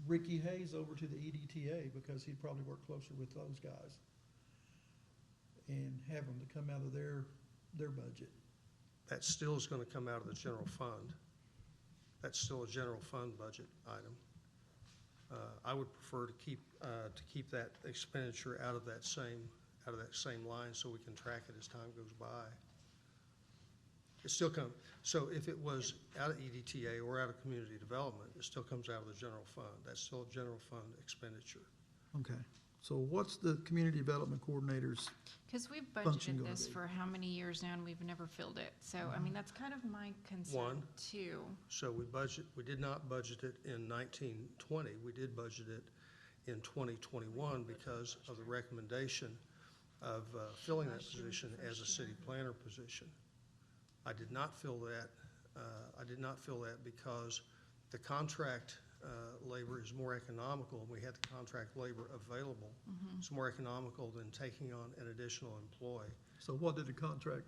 B: Ricky Hayes over to the EDTA, because he'd probably work closer with those guys, and have them to come out of their budget?
D: that still is gonna come out of the general fund. That's still a general fund budget item. I would prefer to keep that expenditure out of that same line so we can track it as time goes by. It still so if it was out of EDTA or out of community development, it still comes out of the general fund. That's still a general fund expenditure.
B: Okay, so what's the community development coordinator's?
C: Because we've
B: function
C: budgeted
B: gonna
C: this
B: be?
C: for how many years now, and we've never filled it. So, I mean, that's kind of my concern
D: One.
C: too.
D: So we did not budget it in 1920, we did budget it in 2021 because of the recommendation of filling that position as a city planner position. I did not fill that because the contract labor is more economical, and we had the contract labor available. It's more economical than taking on an additional employee.
B: So what did the contract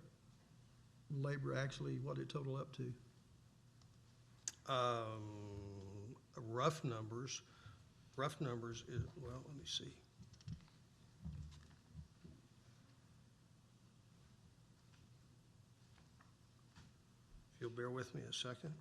B: labor actually, what did it total up to?
D: Rough numbers is, well, let me see. If you'll bear with me a second.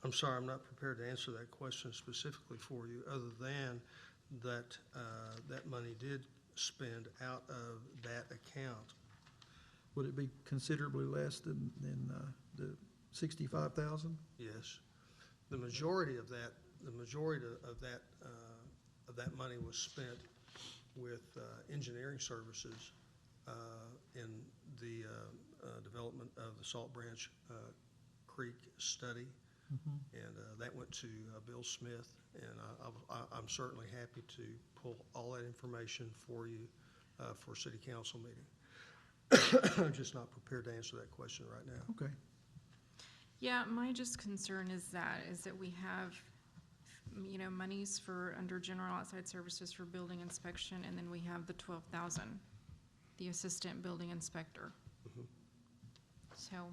D: I'm sorry, I'm not prepared to answer that question specifically for you, other than that, that money did spend out of that account.
B: Would it be considerably less than the 65,000?
D: Yes. The majority of that, of that money was spent with engineering services in the development of the Salt Branch Creek study. And that went to Bill Smith, and I'm certainly happy to pull all that information for you for a city council meeting. I'm just not prepared to answer that question right now.
B: Okay.
C: Yeah, my just concern is that we have, monies for, under general outside services for building inspection, and then we have the 12,000, the assistant building inspector. So,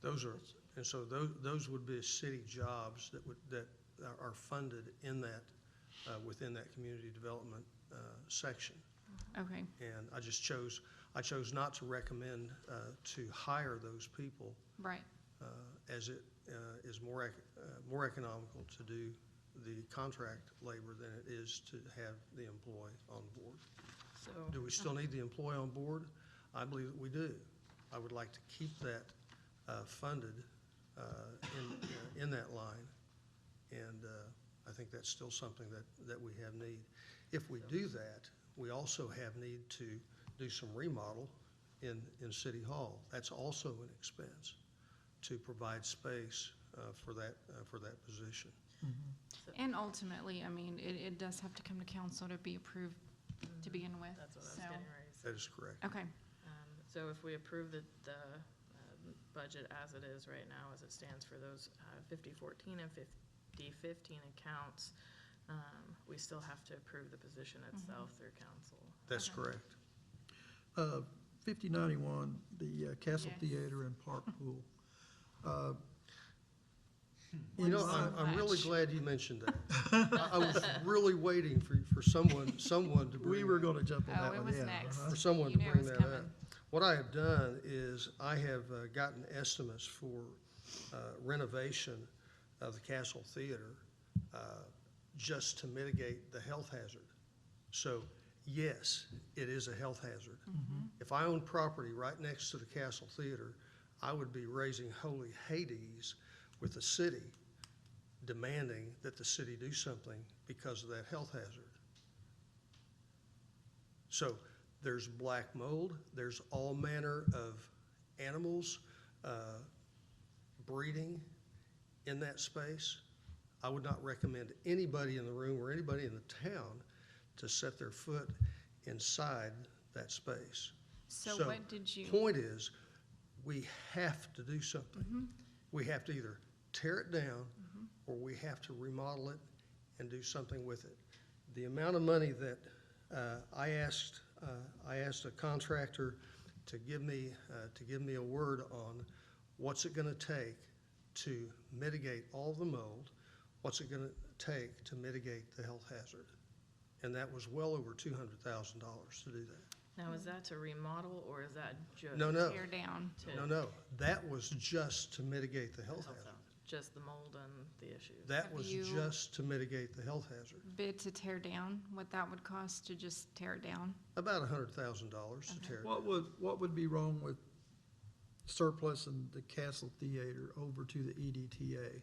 D: those would be city jobs that are funded in that, within that community development section.
C: okay,
D: And I chose not to recommend to hire those people,
C: right,
D: as it is more economical to do the contract labor than it is to have the employee on board.
A: So,
D: Do we still need the employee on board? I believe that we do. I would like to keep that funded in that line, and I think that's still something that we have need. If we do that, we also have need to do some remodel in City Hall. That's also an expense to provide space for that position.
C: and ultimately, it does have to come to council to be approved to begin with,
A: that's what I was
C: so,
A: getting ready to say.
D: That is correct.
C: okay,
A: So if we approve the budget as it is right now, as it stands for those 5014 and 5015 accounts, we still have to approve the position itself through council.
D: That's
C: Okay.
D: correct.
B: 5091, the Castle
C: Yes.
B: Theater and Park Pool.
D: You know,
C: So
D: I'm really
C: much.
D: glad you mentioned that. I was really waiting for someone to bring
B: We were
D: that-
B: going to jump on
C: Oh,
B: that
C: it
B: one,
C: was
B: yeah.
C: next.
D: for someone
C: You
D: to
C: knew it
D: bring
C: was
D: that up.
C: coming.
D: What I have done is I have gotten estimates for renovation of the Castle Theater just to mitigate the health hazard. So, yes, it is a health hazard. If I owned property right next to the Castle Theater, I would be raising holy Hades with the city, demanding that the city do something because of that health hazard. So there's black mold, there's all manner of animals breeding in that space. I would not recommend anybody in the room or anybody in the town to set their foot inside that space.
C: so what did you?
D: Point is, we have to do something. We have to either tear it down or we have to remodel it and do something with it. The amount of money that I asked a contractor to give me a word on what's it gonna take to mitigate all the mold, what's it gonna take to mitigate the health hazard? And that was well over $200,000 to do that.
A: Now, is that to remodel, or is that just?
D: No, no,
C: Tear down.
D: no, that was just to mitigate the health hazard.
A: Just the mold and the issues?
D: That
C: Have
D: was
C: you-
D: just to mitigate the health hazard.
C: Bid to tear down, what that would cost to just tear it down?
D: About $100,000 to tear it.
B: What would be wrong with surplusing the Castle Theater over to the EDTA?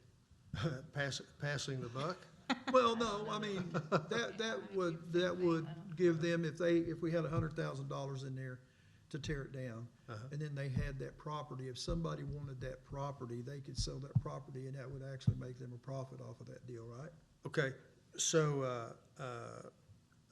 D: Passing the buck.
B: Well, no, I mean, that would give them, if we had $100,000 in there to tear it down, and then they had that property, if somebody wanted that property, they could sell that property, and that would actually make them a profit off of that deal, right?
D: Okay, so,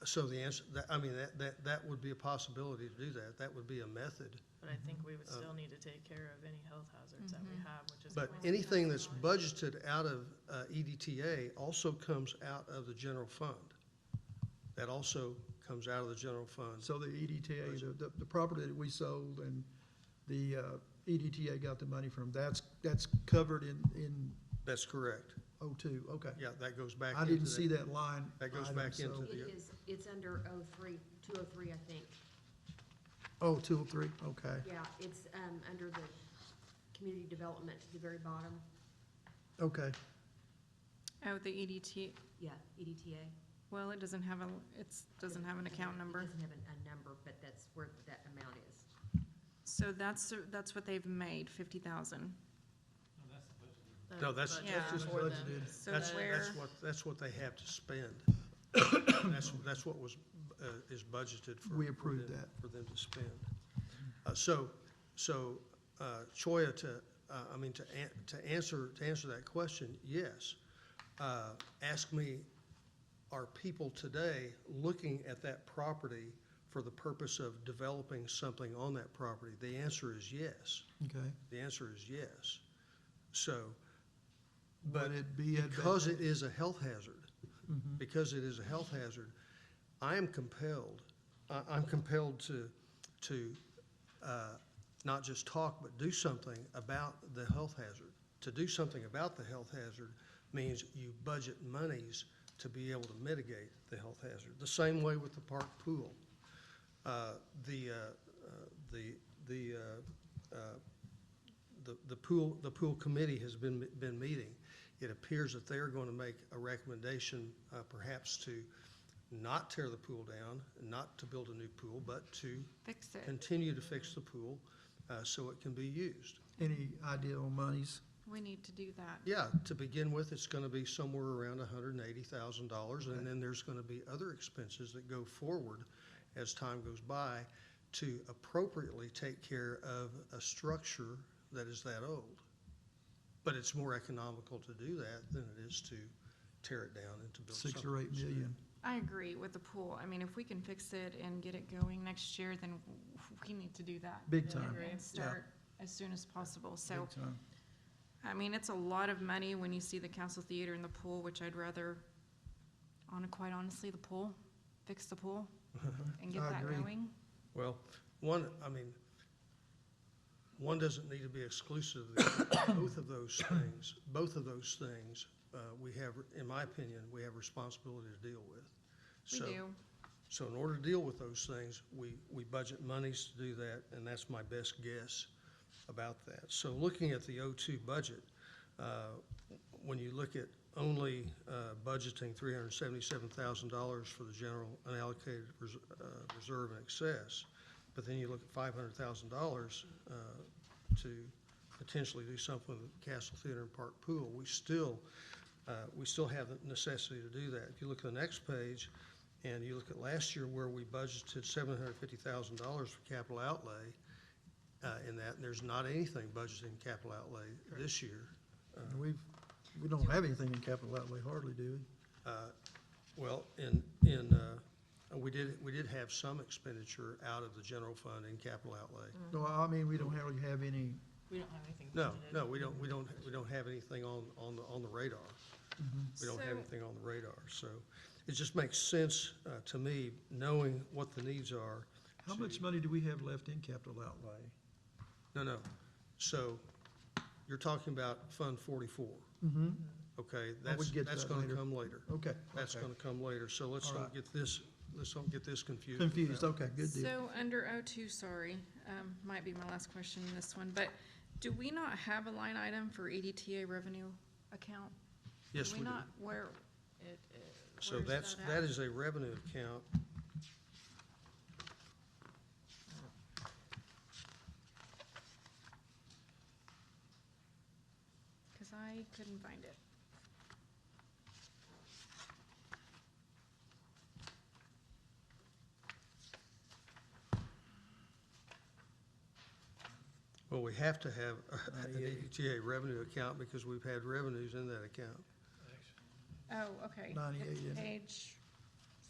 D: so the answer, that would be a possibility to do that. That would be a method.
A: But I think we would still need to take care of any health hazards that we have, which is.
D: But anything that's budgeted out of EDTA also comes out of the general fund. That also comes out of the general fund.
B: So the EDTA, the property that we sold and the EDTA got the money from, that's covered in
D: That's correct.
B: '02, okay.
D: Yeah, that goes back into
B: I
D: that.
B: didn't see that line.
D: That goes
B: item,
D: back
B: so-
D: into
E: It is, it's under 203, I think.
B: Oh, 203, okay,
E: Yeah, it's, under the community development to the very bottom.
B: okay.
C: Oh, the EDT,
E: Yeah, EDTA.
C: well, it doesn't have doesn't have an account number.
E: It doesn't have a number, but that's where that amount is.
C: So that's what they've made, 50,000.
D: No, that's
C: Yeah.
B: just
A: for them.
B: budgeted.
C: So
D: That's
C: where,
D: that's what they have to spend. That's what was, is budgeted for.
B: We approved
D: for them-
B: that.
D: For them to spend. Choya, to answer that question, yes. Ask me, are people today looking at that property for the purpose of developing something on that property? The answer is yes.
B: Okay.
D: The answer is yes. So, but
B: Would it be
D: because
B: advantageous?
D: it is a health hazard, because it is a health hazard, I'm compelled to not just talk, but do something about the health hazard. To do something about the health hazard means you budget monies to be able to mitigate the health hazard. The same way with the park pool. The pool committee has been meeting. It appears that they are going to make a recommendation, perhaps to not tear the pool down, not to build a new pool, but to
C: fix it.
D: continue to fix the pool, so it can be used.
B: Any idea on monies?
C: We need to do that.
D: Yeah, to begin with, it's gonna be somewhere around $180,000, and then there's gonna be other expenses that go forward as time goes by to appropriately take care of a structure that is that old. But it's more economical to do that than it is to tear it down and to build something.
B: 6 or 8 million.
C: I agree with the pool. I mean, if we can fix it and get it going next year, then we need to do that.
B: Big
A: Yeah, I
B: time.
A: agree.
C: And start as soon as possible. So,
B: Big time.
C: I mean, it's a lot of money when you see the council theater and the pool, which I'd rather, quite honestly, the pool, fix the pool and get
B: I
C: that
B: agree.
C: going.
D: Well, one doesn't need to be exclusive of the other. Both of those things, we have, in my opinion, we have responsibility to deal with.
C: We
D: So-
C: do.
D: So in order to deal with those things, we budget monies to do that, and that's my best guess about that. So looking at the '02 budget, when you look at only budgeting $377,000 for the general unallocated reserve and excess, but then you look at $500,000 to potentially do something with the Castle Theater and Park Pool, we still have the necessity to do that. If you look at the next page, and you look at last year where we budgeted $750,000 for capital outlay in that, and there's not anything budgeted in capital outlay this year.
B: We don't have anything in capital outlay hardly, do we?
D: Well, we did have some expenditure out of the general fund in capital outlay.
B: No, I mean, we don't really have any,
A: We don't have anything
D: No,
A: budgeted.
D: we don't have anything on the radar. We don't have
C: So-
D: anything on the radar, so it just makes sense to me, knowing what the needs are.
B: how
D: to-
B: much money do we have left in capital outlay?
D: No. So you're talking about Fund 44,
B: Mm-hmm.
D: okay?
B: Oh, we get to
D: That's
B: that
D: gonna
B: later.
D: come later.
B: Okay.
D: That's
B: okay.
D: gonna come later, so let's
B: All
D: don't
B: right.
D: get this confused.
B: Confused, okay, good deal.
C: So under '02, sorry, might be my last question in this one, but do we not have a line item for EDTA revenue account?
D: Yes, we do.
C: not, where,
A: It is.
D: So
C: where's that
D: that
C: at?
D: is a revenue account.
C: because I couldn't find it.
D: we have to have an
B: 98.
D: EDTA revenue account because we've had revenues in that account.
C: Oh, okay.
B: 98,
C: It's
B: isn't it?
C: page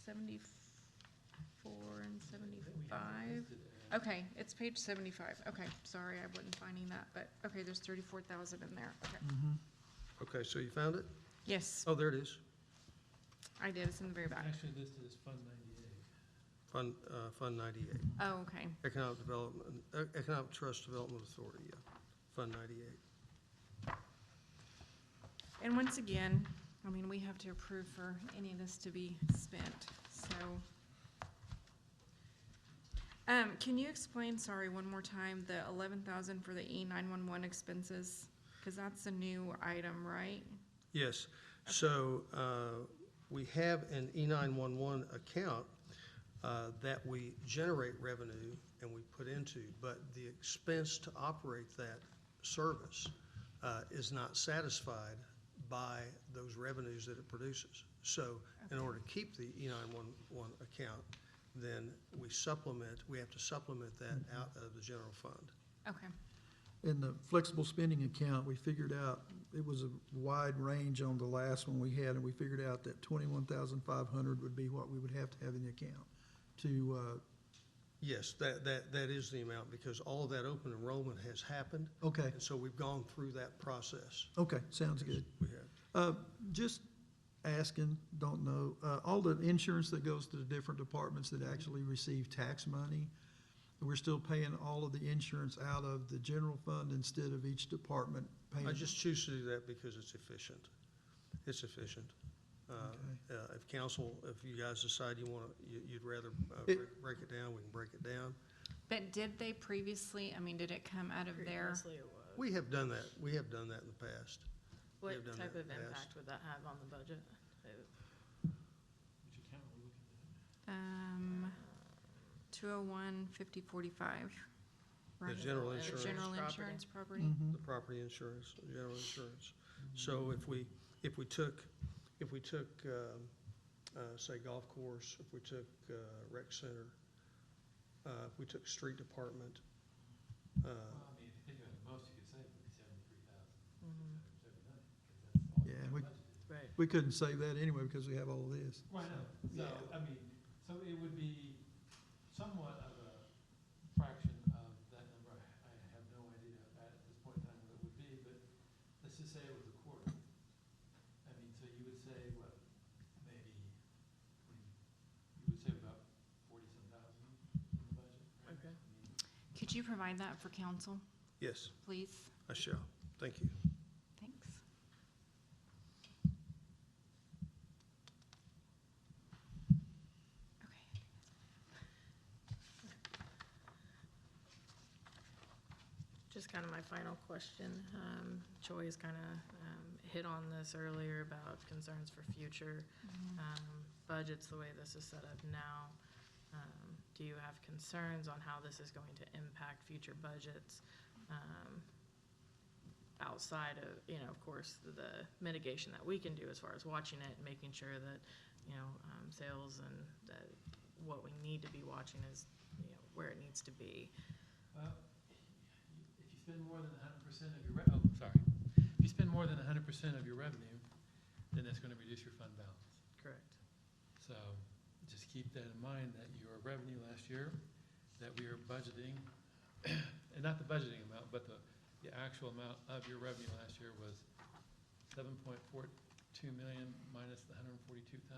C: 74 and 75. Okay, it's page 75. Okay, sorry, I wasn't finding that, but, okay, there's 34,000 in there. Okay.
D: Okay, so you found it?
C: Yes,
D: Oh, there it is.
C: I did. It's in the very back.
K: Actually listed as Fund 98.
D: Fund 98.
C: Oh, okay.
D: Economic Development, Economic Trust Development Authority, yeah. Fund 98.
C: And once again, I mean, we have to approve for any of this to be spent, so. Can you explain, sorry, one more time, the 11,000 for the E911 expenses? Because that's a new item, right?
D: Yes, so we have an E911 account that we generate revenue and we put into, but the expense to operate that service is not satisfied by those revenues that it produces. So in order to keep the E911 account, then we have to supplement that out of the general fund.
C: Okay,
B: In the flexible spending account, we figured out, it was a wide range on the last one we had, and we figured out that 21,500 would be what we would have to have in the account to,
D: Yes, that is the amount, because all of that open enrollment has happened,
B: okay,
D: and so we've gone through that process.
B: okay, sounds good.
D: We have.
B: Just asking, don't know, all the insurance that goes to the different departments that actually receive tax money, we're still paying all of the insurance out of the general fund instead of each department paying?
D: I just choose to do that because it's efficient. It's efficient. If council, if you guys decide you'd rather break it down, we can break it down.
C: but did they previously, I mean, did it come out of their?
A: Previously it was.
D: We have done that. We have done that in the past.
A: What
D: have done
A: type
D: that
A: of
D: in the past.
A: impact would that have on the budget?
K: Which account are we looking at?
C: 201, 5045.
D: The general
A: And
D: insurance,
C: General
A: Property.
C: insurance property.
B: Mhm.
D: the property insurance, general insurance. So if we took, say golf course, if we took rec center, if we took street department,
K: Well, I mean, if you think about the most you could save would be 73,000,
A: Mhm.
K: 700, because that's all
B: Yeah,
K: you
B: we-
K: budgeted.
A: Right.
B: We couldn't save that anyway because we have all of this.
K: Well, I know,
B: Yeah.
K: so, I mean, so it would be somewhat of a fraction of that number. I have no idea at this point in time what it would be, but let's just say it was a quarter. I mean, so you would save what, maybe, I mean, you would save about 40-some thousand in the budget, right?
A: Okay.
K: I mean,
C: Could you provide that for council,
D: yes,
C: please?
D: I shall. Thank you.
C: Thanks. Okay.
A: Just kind of my final question. Troy's kind of hit on this earlier about concerns for future budgets, the way this is set up now. Do you have concerns on how this is going to impact future budgets? Outside of, of course, the mitigation that we can do as far as watching it and making sure that, sales and that what we need to be watching is, where it needs to be.
K: Well, if you spend more than 100% of your, sorry. If you spend more than 100% of your revenue, then that's going to reduce your fund balance.
A: Correct.
K: So just keep that in mind, that your revenue last year, that we are budgeting, and not the budgeting amount, but the actual amount of your revenue last year was 7.42 million minus the 142,000,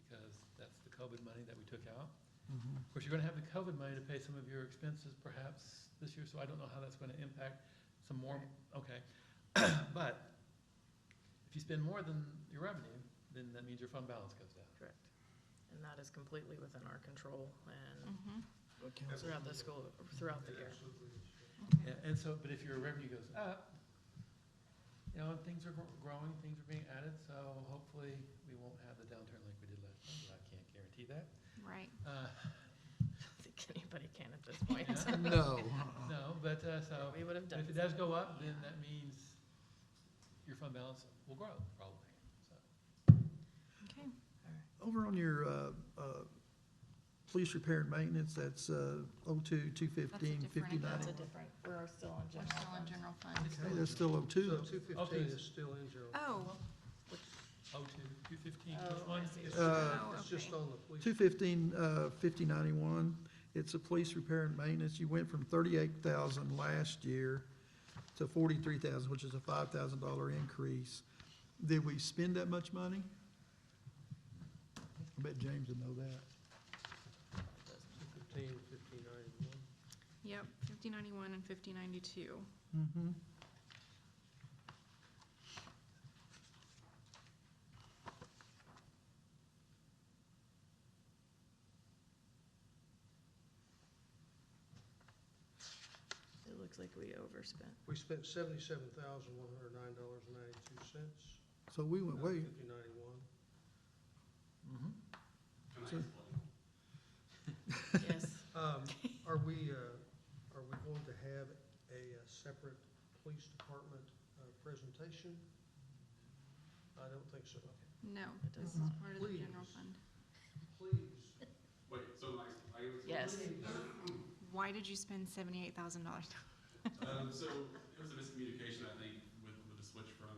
K: because that's the COVID money that we took out.
B: Mhm.
K: Of course, you're going to have the COVID money to pay some of your expenses perhaps this year, so I don't know how that's going to impact some more. Okay. But if you spend more than your revenue, then that means your fund balance goes down.
A: Correct. And that is completely within our control and
C: Mhm.
A: throughout the school, throughout the year.
K: And so, but if your revenue goes up, and things are growing, things are being added, so hopefully we won't have the downturn like we did last time, but I can't guarantee that.
C: Right.
A: I don't think anybody can at this point.
B: No.
K: No, but, so,
A: We would have
K: but
A: done.
K: if it does go up, then that means your fund balance will grow, probably, so.
C: Okay.
B: Over on your police repair and maintenance, that's, 02, 215,
C: That's a different
B: 59.
A: That's a different, we're still on
C: We're
A: general
C: still in
A: fund.
C: general fund.
B: Okay, that's still 02
D: So
B: though.
D: 215
K: Okay.
D: is still in general.
C: Oh,
K: Oh, 215,
A: Oh,
K: which one?
A: I see.
K: It's-
C: oh,
D: It's just
C: okay.
D: on the police.
B: 215, 5091, it's a police repair and maintenance. You went from 38,000 last year to 43,000, which is a $5,000 increase. Did we spend that much money? I bet James would know that.
D: 215, 5091.
C: Yep, 5091 and 5092.
B: Mm-hmm.
A: It looks like we overspent.
D: We spent $77,109.92.
B: So we went way,
D: 5091.
K: Mhm.
I: Can I
B: So-
I: explain?
A: Yes.
D: Are we going to have a separate police department presentation? I don't think so.
C: No,
A: It
C: this is
A: doesn't.
C: part of the general
D: Please.
C: fund.
D: Please.
I: Wait, so I
A: Yes.
C: Why did you spend $78,000?
I: So it was a miscommunication, I think, with the switch from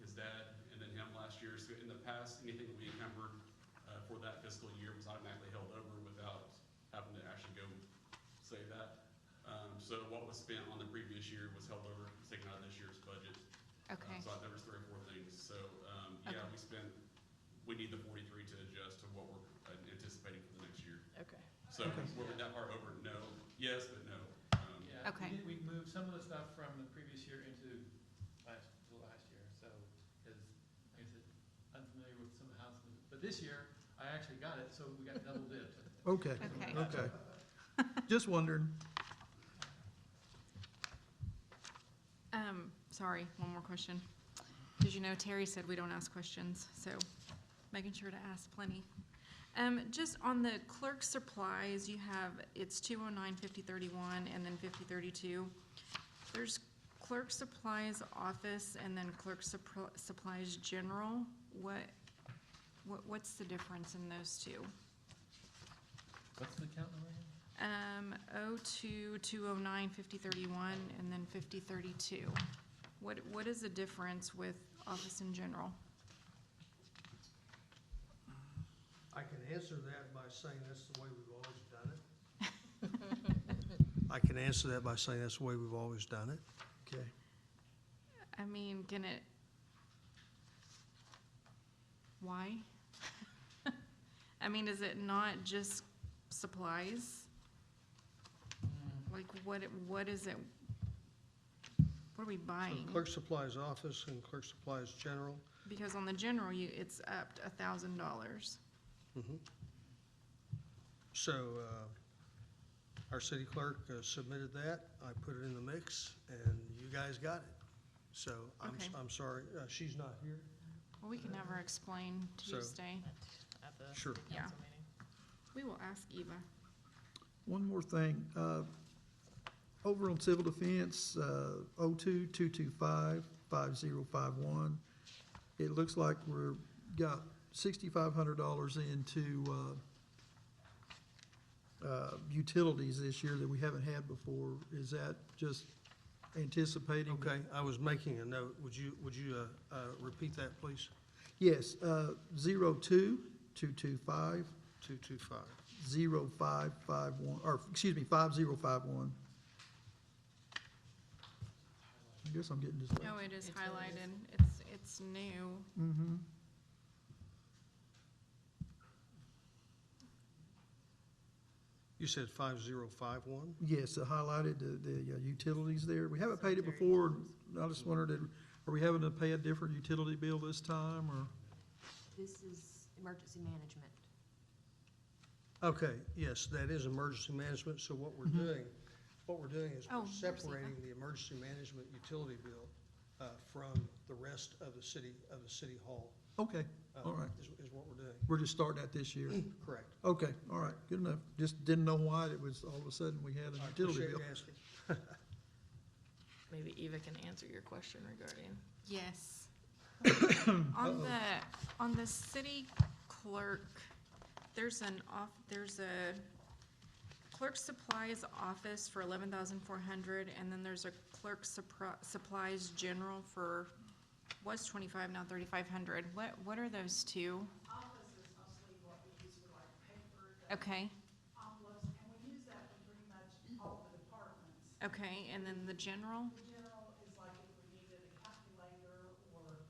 I: his dad and then him last year. So in the past, anything we encumbered for that fiscal year was automatically held over without having to actually go say that. So what was spent on the previous year was held over, was taken out of this year's budget.
C: Okay,
I: So there was 3 or 4 things. So, yeah,
C: Okay.
I: we need the 43 to adjust to what we're anticipating for the next year.
A: Okay.
I: So were we that far over? No. Yes, but no.
K: Yeah,
C: Okay.
K: we moved some of the stuff from the previous year into last year, so, because, like I said, unfamiliar with some of the houses. But this year, I actually got it, so we got double dipped.
B: okay,
C: okay.
B: okay. Just wondering.
C: Sorry, one more question. Did you know Terry said we don't ask questions, so making sure to ask plenty. Just on the clerk supplies, you have, it's 209, 5031, and then 5032. There's clerk supplies office and then clerk supplies general. What's the difference in those two?
K: What's the count number again?
C: 02, 209, 5031, and then 5032. What is the difference with office in general?
D: I can answer that by saying that's the way we've always done it. I can answer that by saying that's the way we've always done it.
B: Okay.
C: I mean, can it, why? I mean, is it not just supplies? Like, what is it? What are we
D: So
C: buying?
D: clerk supplies office and clerk supplies general.
C: Because on the general, it's up to $1,000.
D: Mhm. So, our city clerk submitted that, I put it in the mix, and you guys got it. So,
C: Okay.
D: I'm sorry, she's not here.
C: Well, we can have her explain
D: So-
C: Tuesday.
A: At the
D: Sure.
C: Yeah.
A: council meeting.
C: We will ask Eva.
B: One more thing, over on civil defense, 02, 225, 5051, it looks like got $6,500 into, utilities this year that we haven't had before. Is that just anticipating?
D: Okay, I was making a note. Would you repeat that, please?
B: Yes, 02, 225,
D: 225.
B: 0551, or, excuse me, 5051. I guess I'm getting this.
C: No, it is
A: Utilities.
C: highlighted. It's new.
B: Mm-hmm.
D: You said 5051?
B: Yes, I highlighted the utilities there. We haven't paid it before. I just wondered, are we having to pay a different utility bill this time, or?
E: This is emergency management.
D: Okay, yes, that is emergency management, so what we're doing is
C: Oh,
D: we're
C: where's
D: separating the emergency management utility bill from the rest of the city hall.
B: Okay, all right.
D: Is what we're doing.
B: We're just starting that this year.
D: Correct.
B: Okay, all right, good enough. Just didn't know why it was, all of a sudden, we had
D: I
B: a utility
D: appreciate
B: bill.
D: you asking.
A: Maybe Eva can answer your question regarding.
C: Yes. On the city clerk There's a clerk supplies office for 11,400, and then there's a clerk supplies general for, was 25, now 3,500. What are those two?
L: Office is mostly what we use for like paper,
C: Okay,
L: envelopes, and we use that for pretty much all the departments.
C: okay, and then the general?
L: The general is like if we needed a calculator or,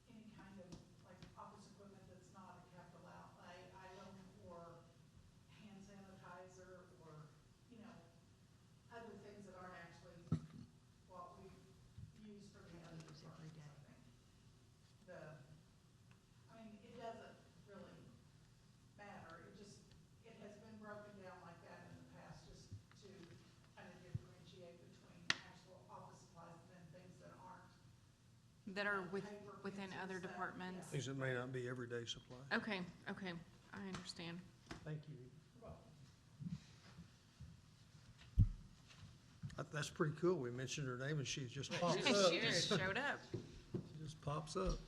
L: any kind of like office equipment that's not a capital outlay item, or hand sanitizer, or, other things that aren't actually what we use for the other departments, I think. It doesn't really matter, it has been broken down like that in the past, just to kind of differentiate between actual office supplies and then things that aren't.
C: That are
L: Paper,
C: within
L: pencils,
C: other
L: stuff,
C: departments?
L: yeah.
D: Things that may not be everyday supply.
C: Okay, I understand.
D: Thank you. That's pretty cool. We mentioned her name and she just popped up.
C: She just showed up.
B: It just pops up.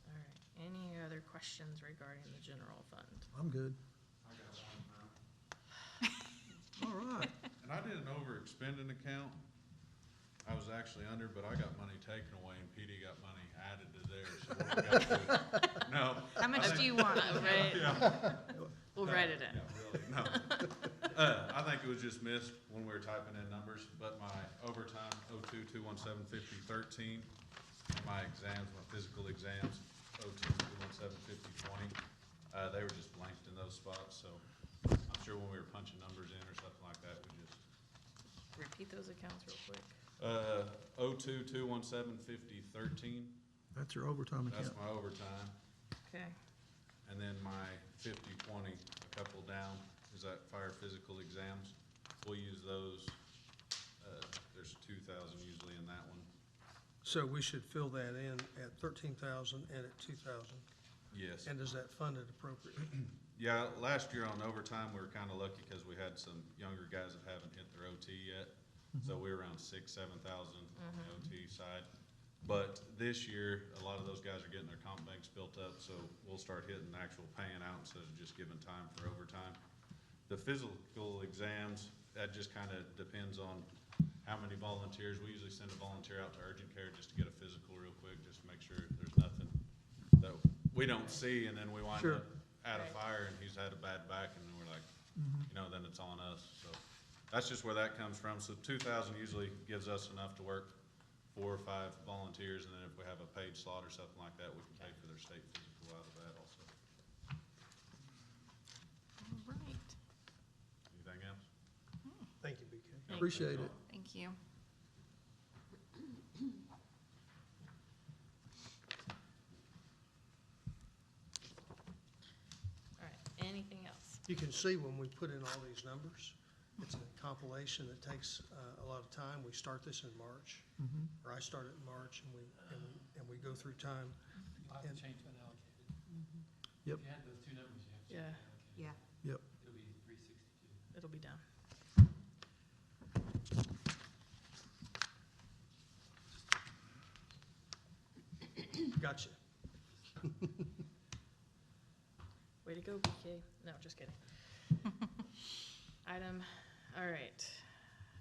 A: All right, any other questions regarding the general fund?
B: I'm good.
G: I got one now.
B: All right.
G: And I did an overexpending account. I was actually under, but I got money taken away and PD got money added to theirs. So what we got to do- No.
C: How much do you want?
A: Right,
G: Yeah.
A: we'll write it in.
G: Yeah, really, no. I think it was just missed when we were typing in numbers, but my overtime, 02-217-50-13, and my exams, my physical exams, 02-217-50-20, they were just blanked in those spots, so I'm sure when we were punching numbers in or something like that, we just,
A: Repeat those accounts real quick.
G: 02-217-50-13,
B: That's your overtime
G: that's
B: account.
G: my overtime.
A: Okay,
G: And then my 50-20, a couple down, is that fire physical exams. We'll use those, there's 2,000 usually in that one.
D: So we should fill that in at 13,000 and at 2,000.
G: Yes.
D: And is that funded appropriately?
G: Yeah, last year on overtime, we were kinda lucky because we had some younger guys that haven't hit their OT yet. So we were around 6,000-7,000 on the OT side. But this year, a lot of those guys are getting their comp banks built up, so we'll start hitting actual paying out instead of just giving time for overtime. The physical exams, that just kinda depends on how many volunteers. We usually send a volunteer out to urgent care just to get a physical real quick, just to make sure there's nothing that we don't see, and then we wind
B: Sure.
G: up at a
A: Right.
G: fire and he's had a bad back, and then we're like,
B: Mhm.
G: then it's on us, so. That's just where that comes from, so 2,000 usually gives us enough to work 4 or 5 volunteers, and then if we have a paid slot or something like that, we can pay for their state physical out of that also.
C: All right,
G: Anything else?
D: Thank you, BK.
B: Appreciate it.
C: thank you.
A: all right, anything else?
D: You can see when we put in all these numbers, it's a compilation that takes a lot of time. We start this in March,
B: Mhm.
D: or I start it in March, and we go through time.
K: You'll have
D: And-
K: to change to unallocated.
B: Yep.
K: If you had those two numbers, you have to
A: Yeah.
K: change to unallocated.
E: Yeah.
B: Yep.
K: It'll be 362.
A: It'll be done.
D: Gotcha.
A: Way to go, BK. No, just kidding. All right.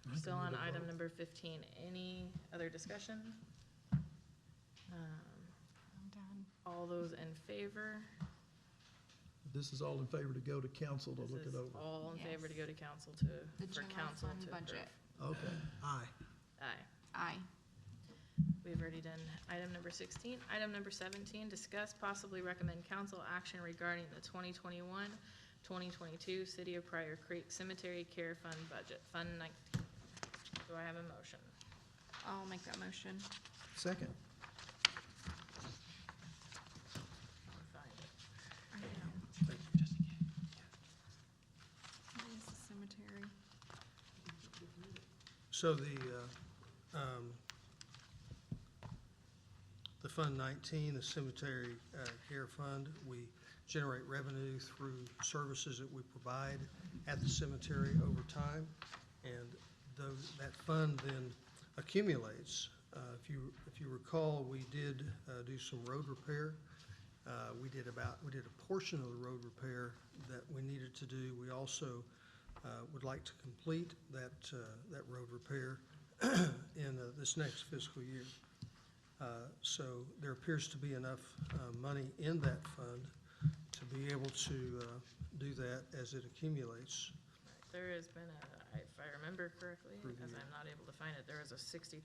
A: We're still on item number 15. Any other discussion?
C: I'm done.
A: All those in favor?
B: This is all in favor to go to council to
A: This
B: look
A: is
B: it over.
A: all in favor to go to council to,
C: The
A: for
C: general
A: council
C: fund
A: to
C: budget.
A: approve.
B: Okay, aye.
A: Aye.
C: Aye.
A: We've already done item number 16. Item number 17, discuss possibly recommend council action regarding the 2021-2022 City of Pryor Creek Cemetery Care Fund budget, Fund 19. Do I have a motion?
C: I'll make that motion.
B: Second.
A: Find it.
C: I know.
D: Thank you.
C: What is the cemetery?
D: So the Fund 19, the Cemetery Care Fund, we generate revenue through services that we provide at the cemetery over time, and that fund then accumulates. If you recall, we did do some road repair We did a portion of the road repair that we needed to do. We also would like to complete that road repair in this next fiscal year. So there appears to be enough money in that fund to be able to do that as it accumulates.
A: There has been if I remember correctly,
D: Through the
A: as
D: year.
A: I'm not able to find it, there is a $60,000.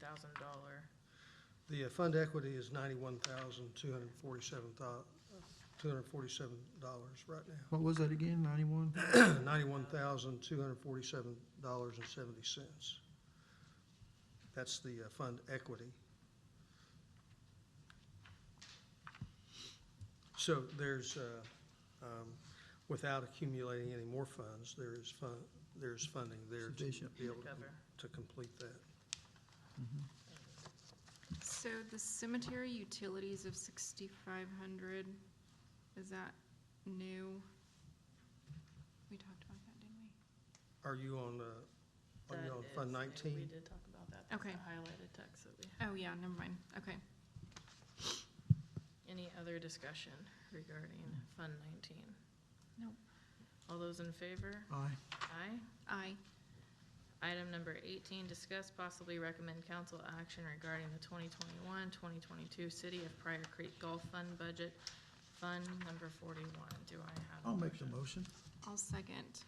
D: The fund equity is $91,247 right now.
B: What was that again, 91?
D: $91,247.70. That's the fund equity. So there's, without accumulating any more funds, there's funding there to
B: Sufficient.
D: be able
A: Cover.
D: to complete that.
C: So the cemetery utilities of 6,500, is that new? We talked about that, didn't we?
D: Are you on
A: That
D: Fund
A: is-
D: 19?
A: We did talk about that. That's
C: Okay.
A: the highlighted text that we.
C: Oh, yeah, never mind, okay.
A: Any other discussion regarding Fund 19?
C: Nope.
A: All those in favor?
B: Aye.
A: Aye.
C: Aye.
A: Item number 18, discuss possibly recommend council action regarding the 2021-2022 City of Pryor Creek Golf Fund budget, Fund number 41. Do I have a
B: I'll make the
A: motion?
B: motion.
C: I'll second.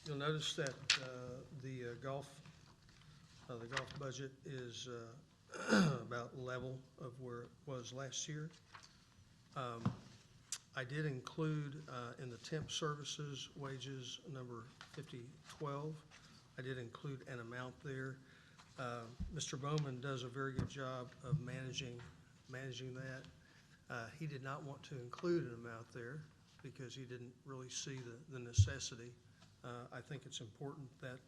D: You'll notice that the golf budget is about level of where it was last year. I did include in the temp services wages number 5012, I did include an amount there. Mr. Bowman does a very good job of managing that. He did not want to include an amount there because he didn't really see the necessity. I think it's important that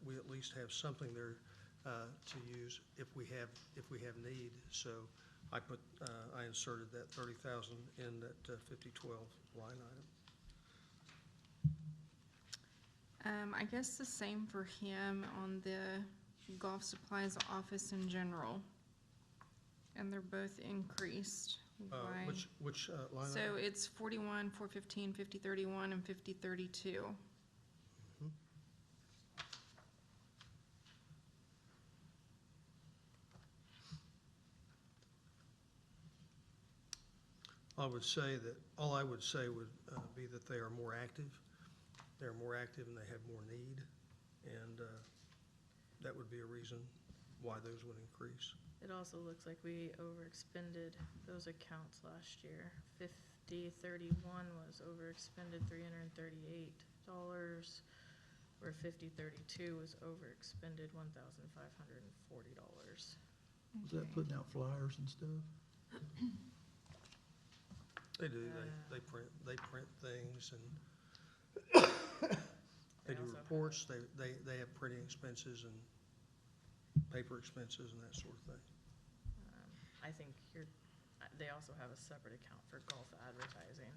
D: we at least have something there to use if we have need. So I inserted that 30,000 in that 5012 line item.
C: I guess the same for him on the golf supplies office in general. And they're both increased. Why?
D: Which line
C: So
D: item?
C: it's 41, 415, 5031, and 5032.
D: All I would say would be that they are more active. They're more active and they have more need. And that would be a reason why those would increase.
A: It also looks like we overexpended those accounts last year. 5031 was overexpended $338, where 5032 was overexpended $1,540.
B: Was that putting out flyers and stuff?
D: They do,
A: Uh,
D: they print things and
A: They
D: they do
A: also
D: reports, they have printing expenses and paper expenses and that sort of thing.
A: I think they also have a separate account for golf advertising.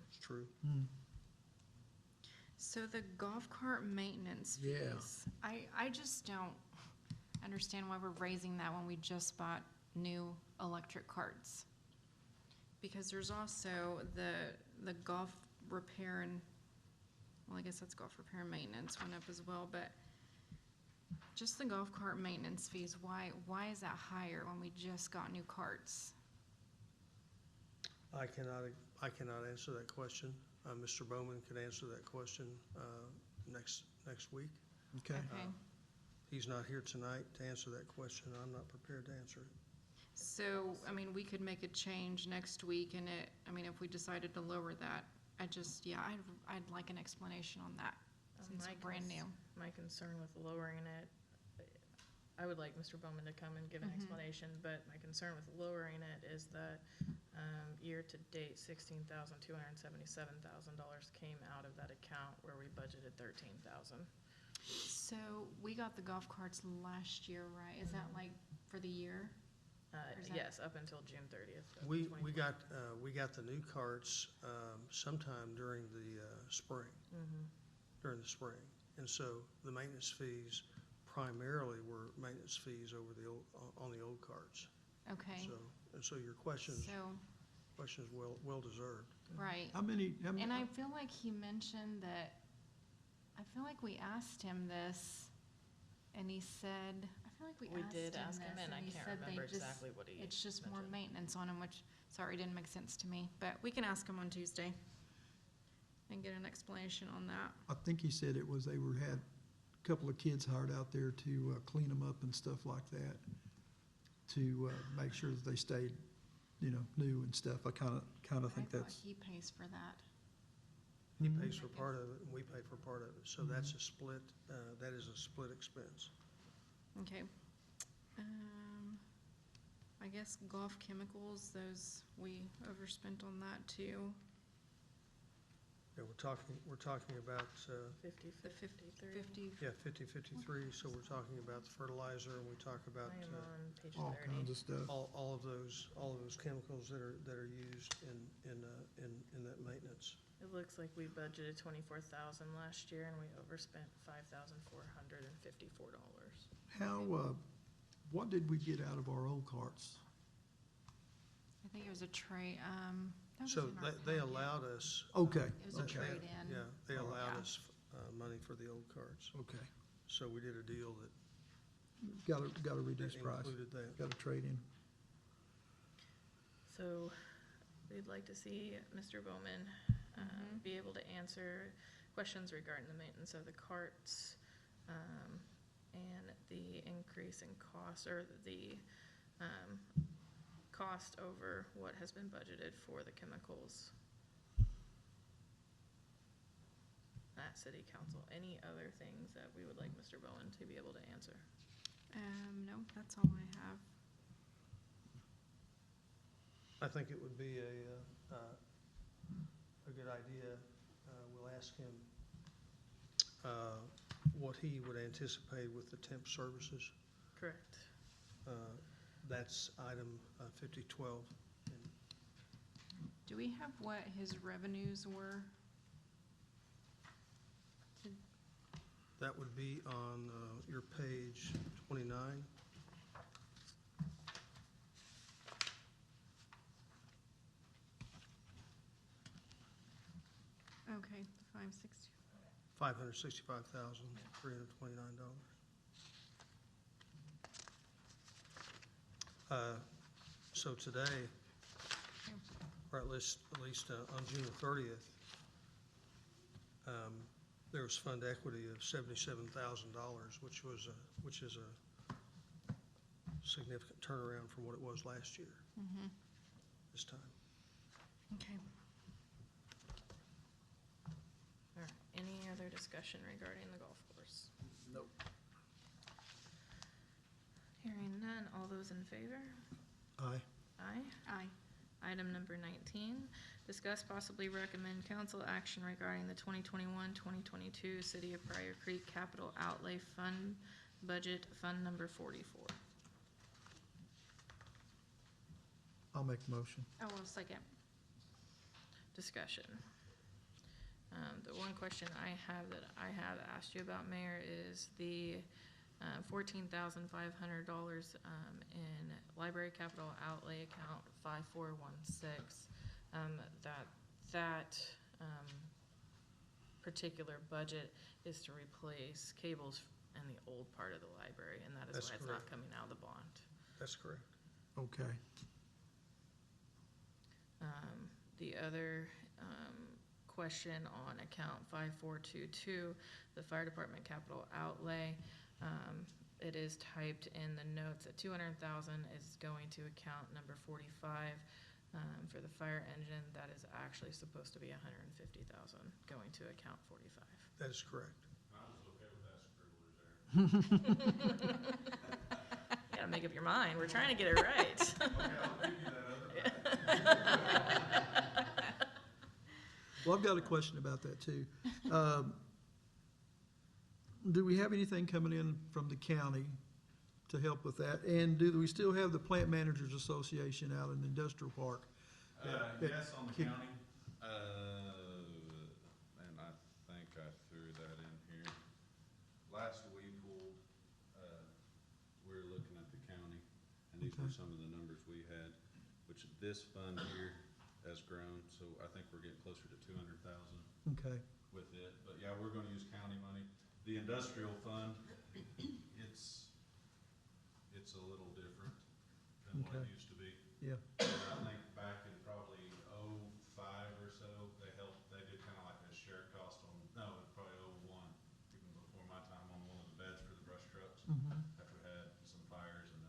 D: It's true.
C: So the golf cart maintenance
B: Yeah.
C: fees, I just don't understand why we're raising that when we just bought new electric carts. Because there's also the golf repair and, well, I guess that's golf repair and maintenance went up as well, but just the golf cart maintenance fees, why is that higher when we just got new carts?
D: I cannot answer that question. Mr. Bowman could answer that question next week.
B: Okay.
C: Okay,
D: He's not here tonight to answer that question. I'm not prepared to answer it.
C: so, I mean, we could make a change next week and if we decided to lower that, I'd like an explanation on that, since
A: My
C: it's brand new.
A: My concern with lowering it, I would like Mr. Bowman to come and give an
C: Mhm.
A: explanation, but my concern with lowering it is that year-to-date, $16,277,000 came out of that account where we budgeted $13,000.
C: So, we got the golf carts last year, right? Is that like for the year? Or is that-
A: Yes, up until June 30th. of
D: We
A: 2020.
D: got the new carts sometime during the spring. And so the maintenance fees primarily were maintenance fees on the old carts.
C: Okay,
D: So your question's
C: so,
D: well deserved.
C: right.
B: How many,
C: And I feel like he mentioned that, I feel like we asked him this, and he said, I feel like we
A: We
C: asked
A: did
C: him
A: ask him,
C: this,
A: and I
C: he
A: can't
C: said they
A: remember
C: just,
A: exactly what he
C: it's just more
A: mentioned.
C: maintenance on them, which, sorry, didn't make sense to me, but we can ask him on Tuesday and get an explanation on that.
B: I think he said it was they had a couple of kids hired out there to clean them up and stuff like that, to make sure that they stayed, you know, new and stuff. I kind of think
C: I thought
B: that's,
C: he pays for that.
D: He
B: Mhm.
D: pays for part of it, and we pay for part of it, so that's a split, that is a split expense.
C: Okay. I guess golf chemicals, those, we overspent on that too.
D: Yeah, we're talking about,
A: 50,
C: The 50,
D: yeah, 50-53, so we're talking about the fertilizer, and we talk about,
A: I am on page
B: all
A: 30.
B: kinds of stuff.
D: all of those chemicals that are used in that maintenance.
A: It looks like we budgeted 24,000 last year, and we overspent $5,454.
B: How, what did we get out of our old carts?
C: I think it was a trade, that was
D: So
C: in our
D: they
C: packet.
D: allowed us.
B: Okay,
C: It was a
B: okay,
C: trade-in.
D: Yeah, they
B: Oh,
D: allowed
C: yeah.
D: us money for the old carts.
B: okay.
D: So we did a deal
B: Got a
D: that
B: reduced price,
D: included that.
B: got a trade-in.
A: So we'd like to see Mr. Bowman
C: Mhm.
A: be able to answer questions regarding the maintenance of the carts, and the increase in cost, or the cost over what has been budgeted for the chemicals at city council. Any other things that we would like Mr. Bowen to be able to answer?
C: No, that's all I have.
D: I think it would be a good idea. We'll ask him what he would anticipate with the temp services.
A: Correct.
D: That's item 5012.
C: Do we have what his revenues were?
D: That would be on your page 29.
C: Okay, 560.
D: $565,329. So today, or at least on June the 30th, there was fund equity of $77,000, which is a significant turnaround from what it was last year,
C: Mm-hmm,
D: this time.
C: okay.
A: All right, any other discussion regarding the golf course?
B: Nope.
A: Hearing none, all those in favor?
B: Aye.
A: Aye.
C: Aye.
A: Item number 19, discuss possibly recommend council action regarding the 2021-2022 City of Pryor Creek Capital Outlay Fund Budget, Fund Number 44.
B: I'll make the motion.
C: Oh, well, second.
A: Discussion. The one question I have that I have asked you about, Mayor, is the $14,500 in library capital outlay account 5416. That particular budget is to replace cables in the old part of the library, and that is
D: That's
A: why it's not
D: correct.
A: coming out of the bond.
D: That's correct.
B: Okay.
A: The other question on account 5422, the fire department capital outlay, it is typed in the notes that 200,000 is going to account number 45 for the fire engine. That is actually supposed to be 150,000 going to account 45.
D: That is correct.
G: I was okay with that scribblers there.
A: You gotta make up your mind. We're trying to get it right.
G: Okay, I'll give you that other back.
B: Well, I've got a question about that too. Do we have anything coming in from the county to help with that? And do we still have the Plant Managers Association out in the industrial park?
G: Yes, on the
B: Keep-
G: county, and I think I threw that in here. Last we pulled, we were looking at the county, and these for
B: Okay.
G: some of the numbers we had, which this fund here has grown, so I think we're getting closer to 200,000
B: Okay,
G: with it. But yeah, we're gonna use county money. The industrial fund, it's a little different than what it
B: Okay.
G: used to be.
B: yeah,
G: I think back in probably '05 or so, they did kind of like a shared cost on, no, it was probably '01, even before my time, on one of the beds for the brush trucks.
B: mhm,
G: After we had some fires, and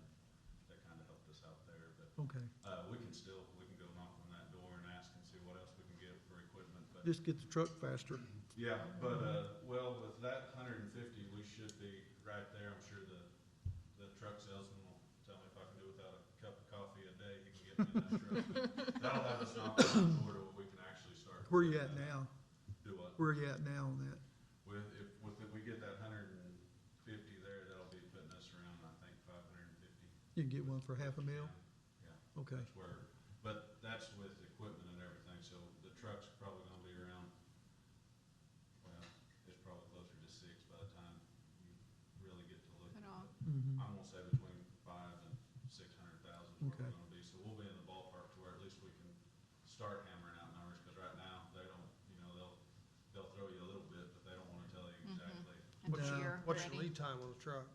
G: that kind of helped us out there, but,
B: okay.
G: we can go knock on that door and ask and see what else we can get for equipment, but.
B: Just get the truck faster.
G: Yeah, but, well, with that 150, we should be right there. I'm sure the truck salesman will tell me if I can do without a cup of coffee a day, he can get me in that truck. That'll have us knock on the door to where we can actually start.
B: Where you at now?
G: Do what?
B: Where you at now on that?
G: If we get that 150 there, that'll be putting us around, I think, 550.
B: You can get one for $500,000?
G: Yeah,
B: Okay,
G: that's where, but that's with equipment and everything, so the truck's probably gonna be around, well, it's probably closer to 6 by the time you really get to look
C: At
G: at
C: all.
G: it.
B: mhm,
G: I'm gonna say between 5 and 600,000 is where
B: Okay.
G: we're gonna be, so we'll be in the ballpark to where at least we can start hammering out numbers, cause right now, they don't, they'll throw you a little bit, but they don't wanna tell you exactly.
C: And
B: What's-
C: year
D: What's your
C: ready.
D: lead time on the truck?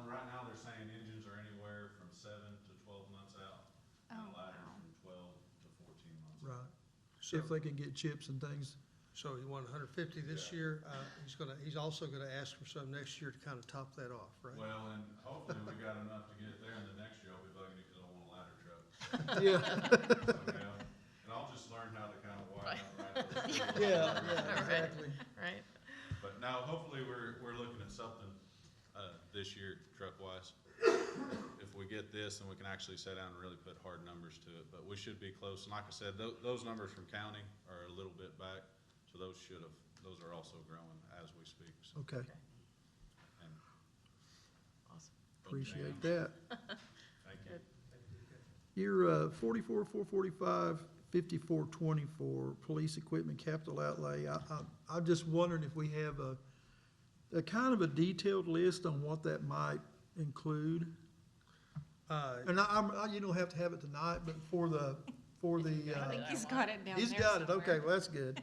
G: Right now, they're saying engines are anywhere from 7 to 12 months out, and
C: Oh,
G: ladders
C: wow.
G: from 12 to 14 months.
B: right.
D: So,
B: If they can get chips and things,
D: so he won 150 this
G: Yeah.
D: year. He's also gonna ask for some next year to kind of top that off, right?
G: Well, and hopefully we got enough to get it there, and the next year I'll be bugging you because I want a ladder truck.
B: yeah,
G: So, yeah, and I'll just learn how to kind of wire up right those.
B: yeah,
A: Right.
B: exactly.
A: Right?
G: But now, hopefully, we're looking at something, this year, truck-wise. If we get this, then we can actually sit down and really put hard numbers to it, but we should be close. And like I said, those numbers from county are a little bit back, so those are also growing as we speak, so.
B: Okay,
G: And
A: Awesome.
B: appreciate that.
G: thank you.
A: Good.
B: Your 44,445, 5424, police equipment capital outlay. I'm just wondering if we have a kind of a detailed list on what that might include. And you don't have to have it tonight, but for the,
C: I think he's got it down there
B: he's got it, okay,
C: somewhere.
B: well, that's good.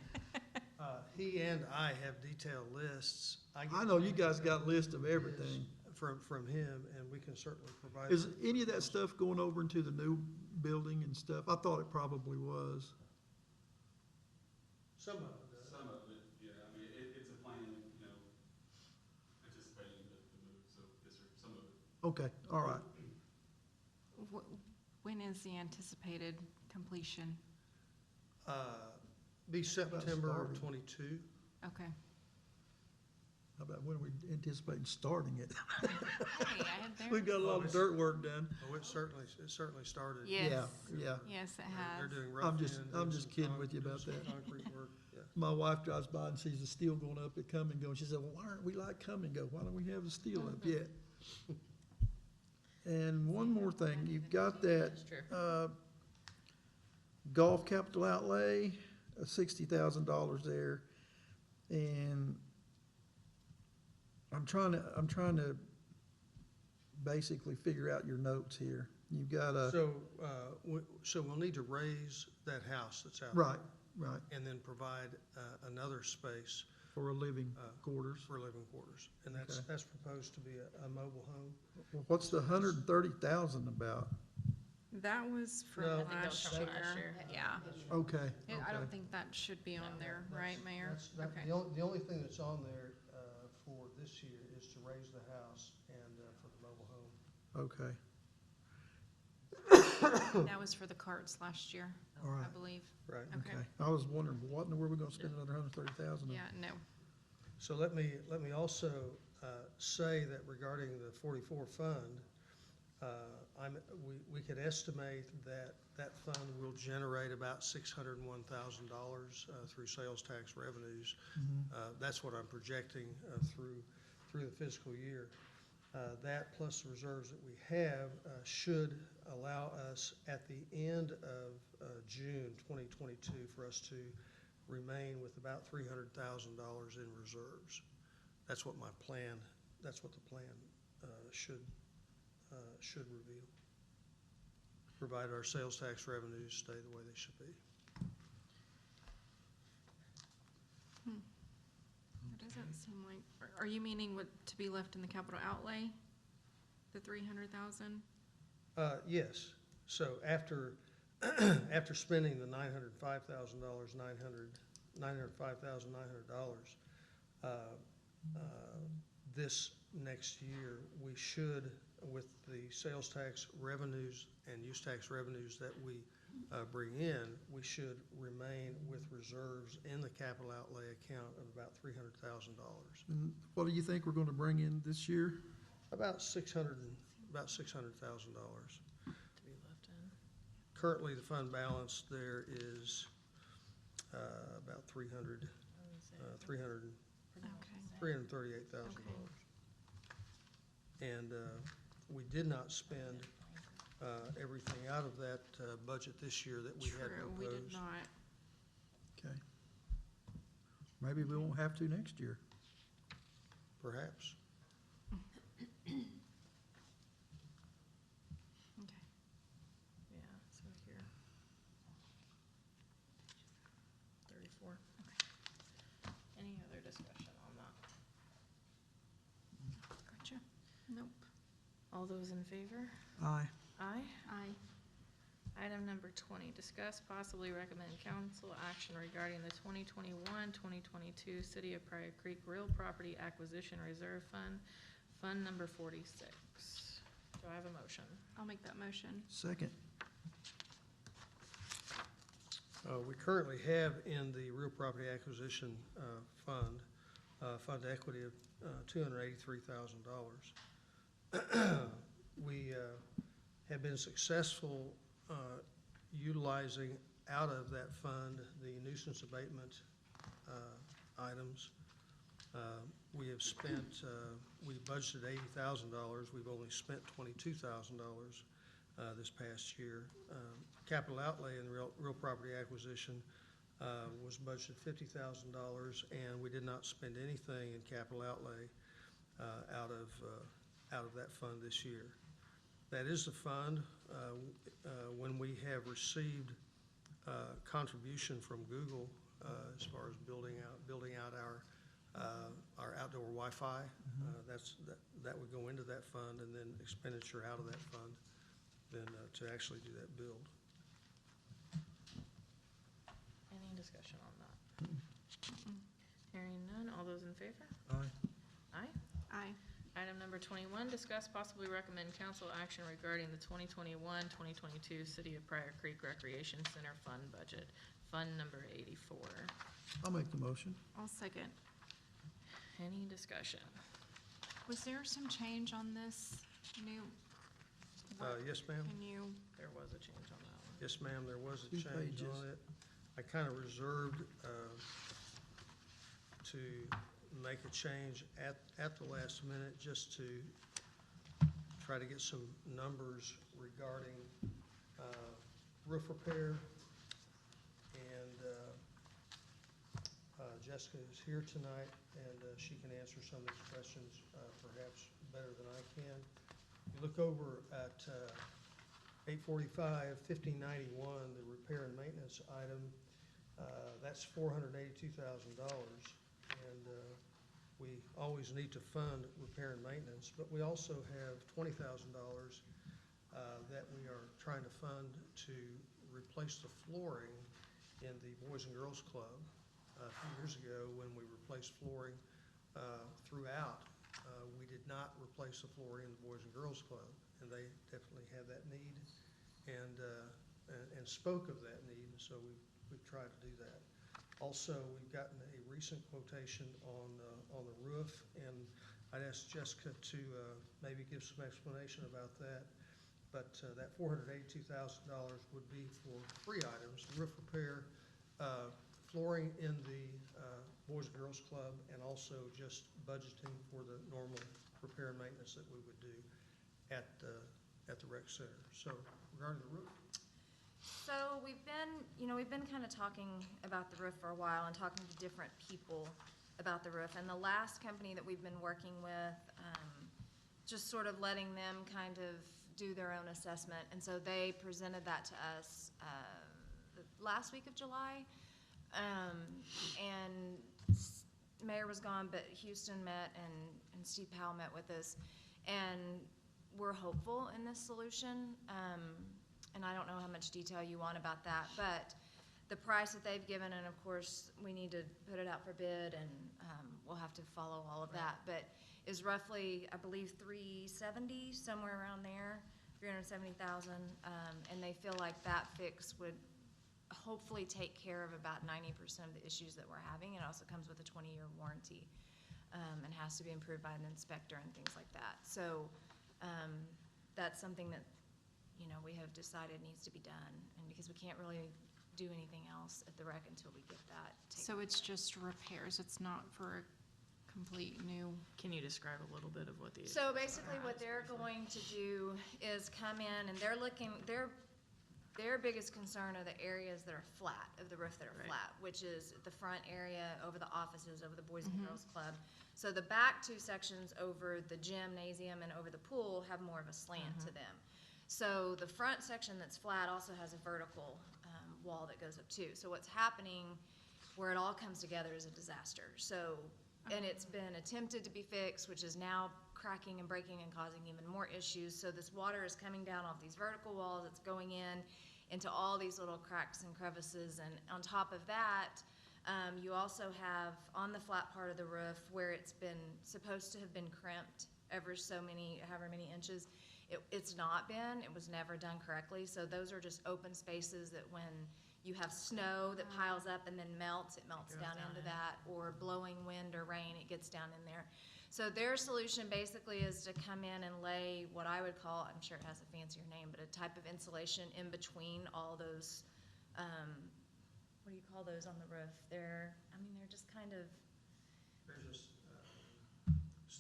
D: He and I have detailed lists.
B: I know you guys got a list of everything.
D: From him, and we can certainly provide.
B: Is any of that stuff going over into the new building and stuff? I thought it probably was.
D: Some of it does.
I: Some of it, yeah, I mean, it's a plan, anticipating the move, so yes, sir, some of it.
B: Okay, all right.
C: When is the anticipated completion?
D: Be September
B: starting?
D: of '22.
C: Okay.
B: How about when are we anticipating starting it?
C: Hey, I had there.
B: We've got a lot of dirt work done.
D: Oh, it certainly started.
C: Yes.
B: Yeah.
C: Yes, it
D: They're
C: has.
D: doing
B: I'm
D: rough
B: just-
D: end,
B: I'm
D: doing
B: just
D: some
B: kidding with you
D: doing
B: about
D: some
B: that.
D: concrete work, yeah.
B: My wife drives by and sees the steel going up at Come and Go, and she said, well, why aren't we like Come and Go? Why don't we have the steel up yet? And one more thing, you've got that,
A: That's true.
B: golf capital outlay, $60,000 there. And I'm trying to basically figure out your notes here. You've got a,
D: So we'll need to raise that house that's out there.
B: right,
D: And then provide another space
B: for a living quarters.
D: for living quarters. And
B: Okay.
D: that's proposed to be a mobile home.
B: Well, what's the 130,000 about?
C: That was from
D: No. I
A: think that was
C: last
A: from
C: year.
A: last year.
C: Yeah.
B: Okay,
C: I don't
B: okay.
C: think that should be on there, right, Mayor?
D: That's
C: Okay.
D: the only thing that's on there for this year is to raise the house and for the mobile home.
B: Okay,
C: That was for the carts last year,
B: all
C: I
B: right,
C: believe.
D: Right.
C: Okay.
B: okay. I was wondering, what in the world are we gonna spend another 130,000 on?
C: Yeah, no.
D: So let me also say that regarding the 44 fund, we could estimate that fund will generate about $601,000 through sales tax revenues. That's what I'm projecting through the fiscal year. That plus the reserves that we have should allow us at the end of June 2022 for us to remain with about $300,000 in reserves. That's what the plan should reveal. provided our sales tax revenues stay the way they should be.
C: It doesn't seem like, are you meaning what, to be left in the capital outlay? The 300,000?
D: Yes, so after, after spending the $905,000, this next year, we should, with the sales tax revenues and use tax revenues that we bring in, we should remain with reserves in the capital outlay account of about $300,000.
B: And what do you think we're gonna bring in this year?
D: About $600,000.
A: To be left in.
D: Currently, the fund balance there is about
A: I would say pretty much
C: Okay.
A: the same.
D: $338,000. And we did not spend everything out of that budget this year that we had
C: True,
D: proposed.
C: we did not.
B: Okay. Maybe we won't have to next year.
D: Perhaps.
C: Okay.
A: Yeah, so here. 34. Any other discussion on that?
C: Gotcha. Nope.
A: All those in favor?
B: Aye.
A: Aye.
C: Aye.
A: Item number 20, discuss possibly recommend council action regarding the 2021-2022 City of Pryor Creek Real Property Acquisition Reserve Fund, Fund number 46. Do I have a motion?
C: I'll make that motion.
B: Second.
D: We currently have in the real property acquisition fund, fund equity of $283,000. We have been successful utilizing out of that fund the nuisance abatement items. We have spent, we budgeted $80,000, we've only spent $22,000 this past year. Capital outlay in real property acquisition was budgeted $50,000, and we did not spend anything in capital outlay out of that fund this year. That is the fund, when we have received contribution from Google as far as building out our outdoor Wi-Fi, that would go into that fund, and then expenditure out of that fund, then to actually do that build.
A: Any discussion on that? Hearing none, all those in favor?
B: Aye.
A: Aye.
C: Aye.
A: Item number 21, discuss possibly recommend council action regarding the 2021-2022 City of Pryor Creek Recreation Center Fund budget, Fund number 84.
B: I'll make the motion.
C: I'll second.
A: Any discussion?
C: Was there some change on this new?
D: Yes, ma'am.
C: Can you,
A: There was a change on that one.
D: Yes, ma'am, there was a
B: 2
D: change
B: pages.
D: on it. I kind of reserved to make a change at the last minute, just to try to get some numbers regarding roof repair. And Jessica is here tonight, and she can answer some of these questions perhaps better than I can. You look over at 845, 1591, the repair and maintenance item, that's $482,000. And we always need to fund repair and maintenance, but we also have $20,000 that we are trying to fund to replace the flooring in the Boys and Girls Club. A few years ago, when we replaced flooring throughout, we did not replace the flooring in the Boys and Girls Club, and they definitely have that need and spoke of that need, and so we've tried to do that. Also, we've gotten a recent quotation on the roof, and I'd ask Jessica to maybe give some explanation about that. But that $482,000 would be for 3 items: roof repair, flooring in the Boys and Girls Club, and also just budgeting for the normal repair and maintenance that we would do at the rec center. So regarding the roof?
M: So we've been kind of talking about the roof for a while and talking to different people about the roof. And the last company that we've been working with, just sort of letting them kind of do their own assessment. And so they presented that to us the last week of July. And Mayor was gone, but Houston met and Steve Powell met with us. And we're hopeful in this solution. And I don't know how much detail you want about that, but the price that they've given, and of course, we need to put it out for bid, and we'll have to follow all of that, but is roughly, I believe, 370, somewhere around there, 370,000. And they feel like that fix would hopefully take care of about 90% of the issues that we're having. It also comes with a 20-year warranty, and has to be improved by an inspector and things like that. So that's something that, you know, we have decided needs to be done, and because we can't really do anything else at the rec until we get that taken
C: So it's
M: care of.
C: just repairs, it's not for a complete new,
A: Can you describe a little bit of what the issues
M: So
A: are?
M: basically what they're going to do is come in and they're looking, their biggest concern are the areas that are flat, of the roof that are
A: Right.
M: flat, which is the front area, over the offices, over the Boys and Girls Club. So the back two sections over the gymnasium and over the pool have more of a slant to them. So the front section that's flat also has a vertical wall that goes up too. So what's happening, where it all comes together, is a disaster. So, and it's been attempted to be fixed, which is now cracking and breaking and causing even more issues. So this water is coming down off these vertical walls, it's going into all these little cracks and crevices, and on top of that, you also have on the flat part of the roof where it's been supposed to have been crimped however many inches. It's not been, it was never done correctly, so those are just open spaces that when you have snow that piles up and then melts, it melts
A: Goes
M: down
A: down
M: into
A: in.
M: that, or blowing wind or rain, it gets down in there. So their solution basically is to come in and lay what I would call, I'm sure it has a fancier name, but a type of insulation in between all those, what do you call those on the roof? They're just kind of,
D: There's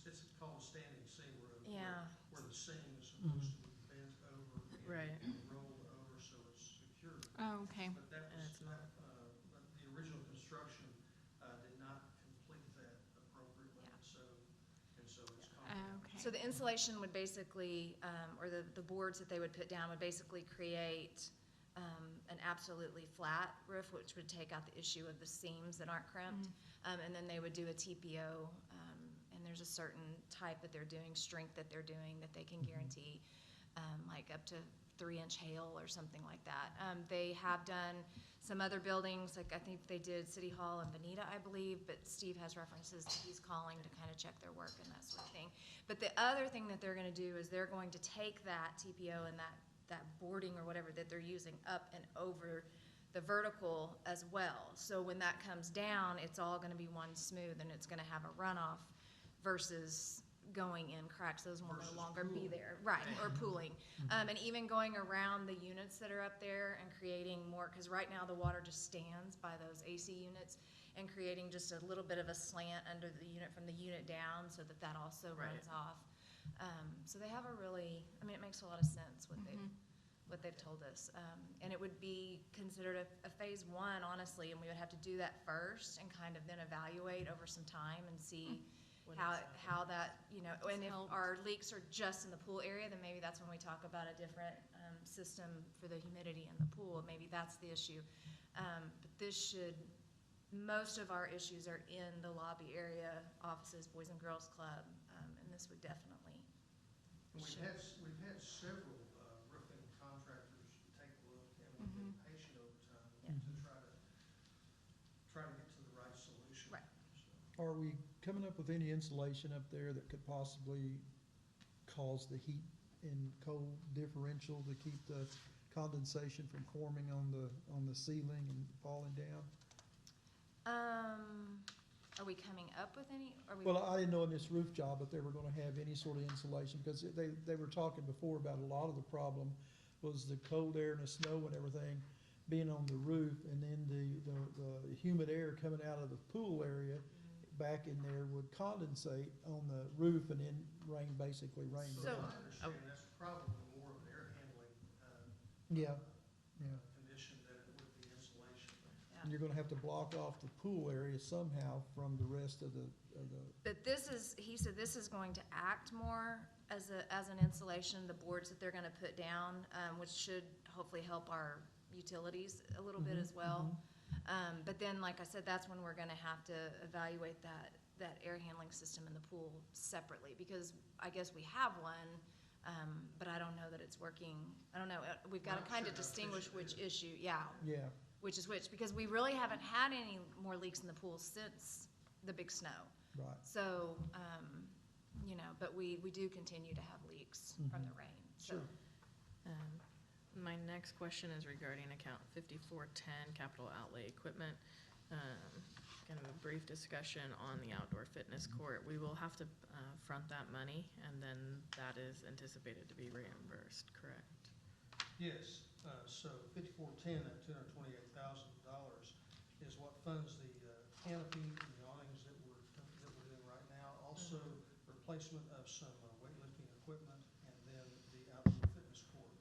D: this, it's called a standing seam roof.
M: Yeah.
D: Where the seam is supposed to be bent over
A: Right.
D: and rolled over so it's secure.
C: oh, okay.
D: But that
A: And
D: was,
A: it's not.
D: the original construction did not complete that appropriately,
M: Yeah.
D: and so it's
C: Okay.
M: so the insulation would basically, or the boards that they would put down would basically create an absolutely flat roof, which would take out the issue of the seams that aren't crimped. And then they would do a TPO, and there's a certain type that they're doing, strength that they're doing, that they can guarantee, like up to 3-inch hail or something like that. They have done some other buildings, like I think they did City Hall and Bonita, I believe, but Steve has references that he's calling to kind of check their work and that sort of thing. But the other thing that they're gonna do is they're going to take that TPO and that boarding or whatever that they're using up and over the vertical as well. So when that comes down, it's all gonna be one smooth, and it's gonna have a runoff versus going in cracks. Those will
D: Versus
M: no longer be
D: pooling.
M: there. Right, or pooling. And even going around the units that are up there and creating more, because right now the water just stands by those AC units, and creating just a little bit of a slant under the unit, from the unit down, so that that also
A: Right.
M: runs off. So they have a really, it makes a lot of sense what they've told us. And it would be considered a phase one, honestly, and we would have to do that first and kind of then evaluate over some time and see
A: What
M: how,
A: is that?
M: how that, and if
C: helped.
M: our leaks are just in the pool area, then maybe that's when we talk about a different, system for the humidity in the pool. Maybe that's the issue. But most of our issues are in the lobby area, offices, Boys and Girls Club, and this would definitely.
D: We've had several roofing contractors take a look, and we've been patient over time
M: Yeah.
D: to try to get to the right solution.
M: Right.
D: So,
B: Are we coming up with any insulation up there that could possibly cause the heat and cold differential to keep the condensation from forming on the ceiling and falling down?
M: Are we coming up with any, are we?
B: Well, I didn't know in this roof job if they were gonna have any sort of insulation, because they were talking before about a lot of the problem was the cold air and the snow and everything being on the roof, and then the humid air coming out of the pool area back in there would condensate on the roof, and then basically rain
D: So
B: down.
D: I understand that's probably more of an air handling
B: Yeah,
D: condition than it would be insulation.
B: and you're gonna have to block off the pool area somehow from the rest of the,
M: But he said this is going to act more as an insulation, the boards that they're gonna put down, which should hopefully help our utilities a little bit as well. But then, like I said, that's when we're gonna have to evaluate that air handling system in the pool separately, because I guess we have one, but I don't know that it's working. I don't know, we've gotta
D: Not
M: kinda
D: sure how
M: distinguish
D: efficient
M: which
D: it is.
M: issue, yeah,
B: Yeah,
M: which is which, because we really haven't had any more leaks in the pool since the big snow.
B: right.
M: So, you know, but we do continue to have leaks from the rain, so.
B: Sure.
A: My next question is regarding account 5410, capital outlay equipment. Kind of a brief discussion on the outdoor fitness court. We will have to front that money, and then that is anticipated to be reimbursed, correct?
D: Yes, so 5410, that $228,000 is what funds the canopy and the awnings that we're doing right now. Also, replacement of some weightlifting equipment, and then the outdoor fitness court.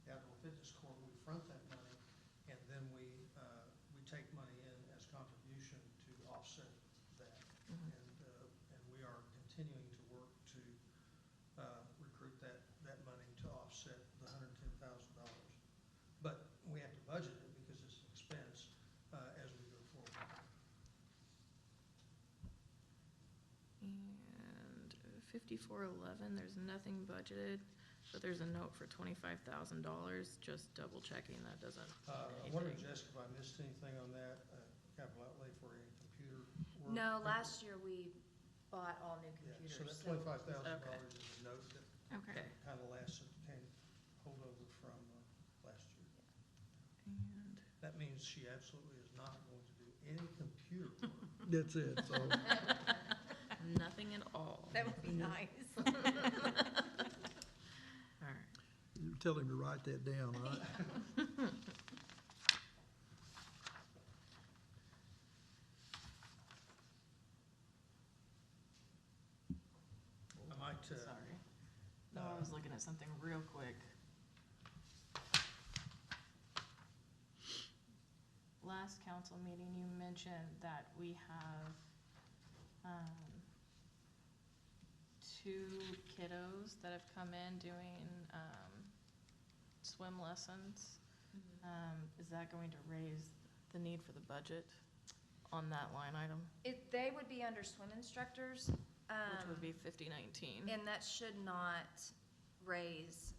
D: The outdoor fitness court, we front that money, and then we take money in as contribution to offset that. And we are continuing to work to recruit that money to offset the $110,000. But we have to budget it because it's an expense as we go forward.
A: And 5411, there's nothing budgeted, but there's a note for $25,000, just double checking that doesn't.
D: I wondered, Jessica, if I missed anything on that, capital outlay for a computer work?
M: No, last year we bought all new
D: Yeah,
M: computers.
D: so that
M: so-
D: $25,000 is a note that
A: Okay.
D: kind of came holdover from last year.
A: And
D: That means she absolutely is not going to do any computer work.
B: That's it, so,
A: nothing at all.
M: That would be nice.
A: All right.
B: tell him to write that down, right?
D: I might,
A: Sorry. No, I was looking at something real quick. Last council meeting, you mentioned that we have, 2 kiddos that have come in doing, swim lessons. Is that going to raise the need for the budget on that line item?
M: They would be under swim instructors.
A: Which would be 5019.
M: And that should not raise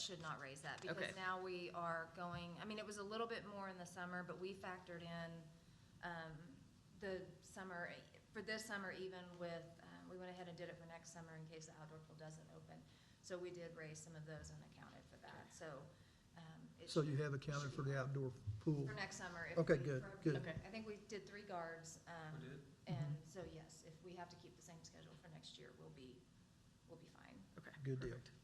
M: that, because
A: Okay.
M: now we are going, I mean, it was a little bit more in the summer, but we factored in, the summer, for this summer even with, we went ahead and did it for next summer in case the outdoor pool doesn't open. So we did raise some of those and accounted for that, so,
B: So you have accounted for the outdoor pool?
M: for next summer.
B: Okay, good, good.
A: Okay.
M: I think we did 3 guards,
D: we did.
M: and so yes, if we have to keep the same schedule for next year, we'll be fine.
A: Okay.
B: Good deal.
A: perfect.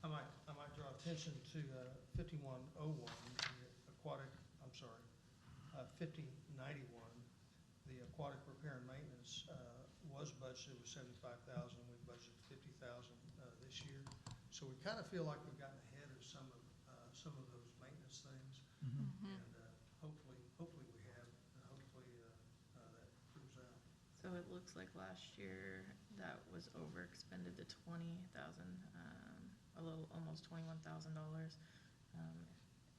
D: I might draw attention to 5101, the aquatic, 5091. The aquatic repair and maintenance was budgeted with 75,000. We budgeted 50,000 this year. So we kind of feel like we've gotten ahead of some of those maintenance things. And hopefully we have, and hopefully that proves out.
A: So it looks like last year that was overexpended to 20,000, a little, almost $21,000.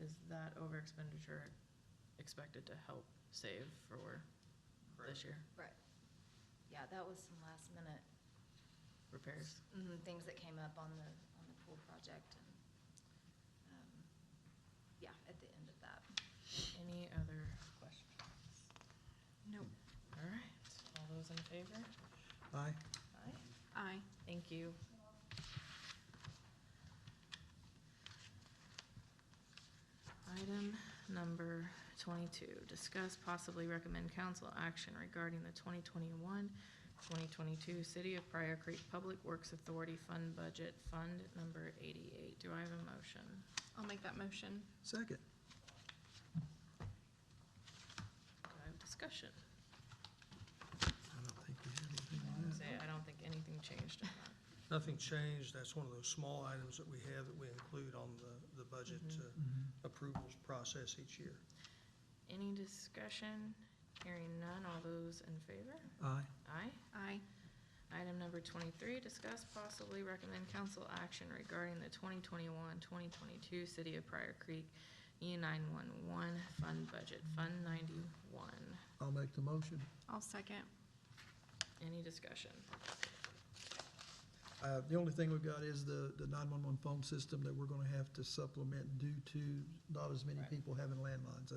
A: Is that over expenditure expected to help save for this year
M: Right. Yeah, that was some last minute
A: repairs?
M: things that came up on the pool project, and, yeah, at the end of that.
A: Any other questions?
C: Nope.
A: All right, all those in favor?
B: Aye.
A: Aye.
C: Aye.
A: Thank you. Item number 22, discuss possibly recommend council action regarding the 2021-2022 City of Pryor Creek Public Works Authority Fund Budget, Fund Number 88. Do I have a motion?
C: I'll make that motion.
B: Second.
A: Do I have discussion?
B: I don't think we have anything on that.
A: Say, I don't think anything changed on that.
D: Nothing changed. That's one of those small items that we have that we include on the budget approvals process each year.
A: Any discussion? Hearing none, all those in favor?
B: Aye.
A: Aye.
C: Aye.
A: Item number 23, discuss possibly recommend council action regarding the 2021-2022 City of Pryor Creek E911 Fund Budget, Fund 91.
B: I'll make the motion.
C: I'll second.
A: Any discussion?
B: The only thing we've got is the 911 phone system that we're gonna have to supplement due to not as many
A: Right.
B: people having landlines.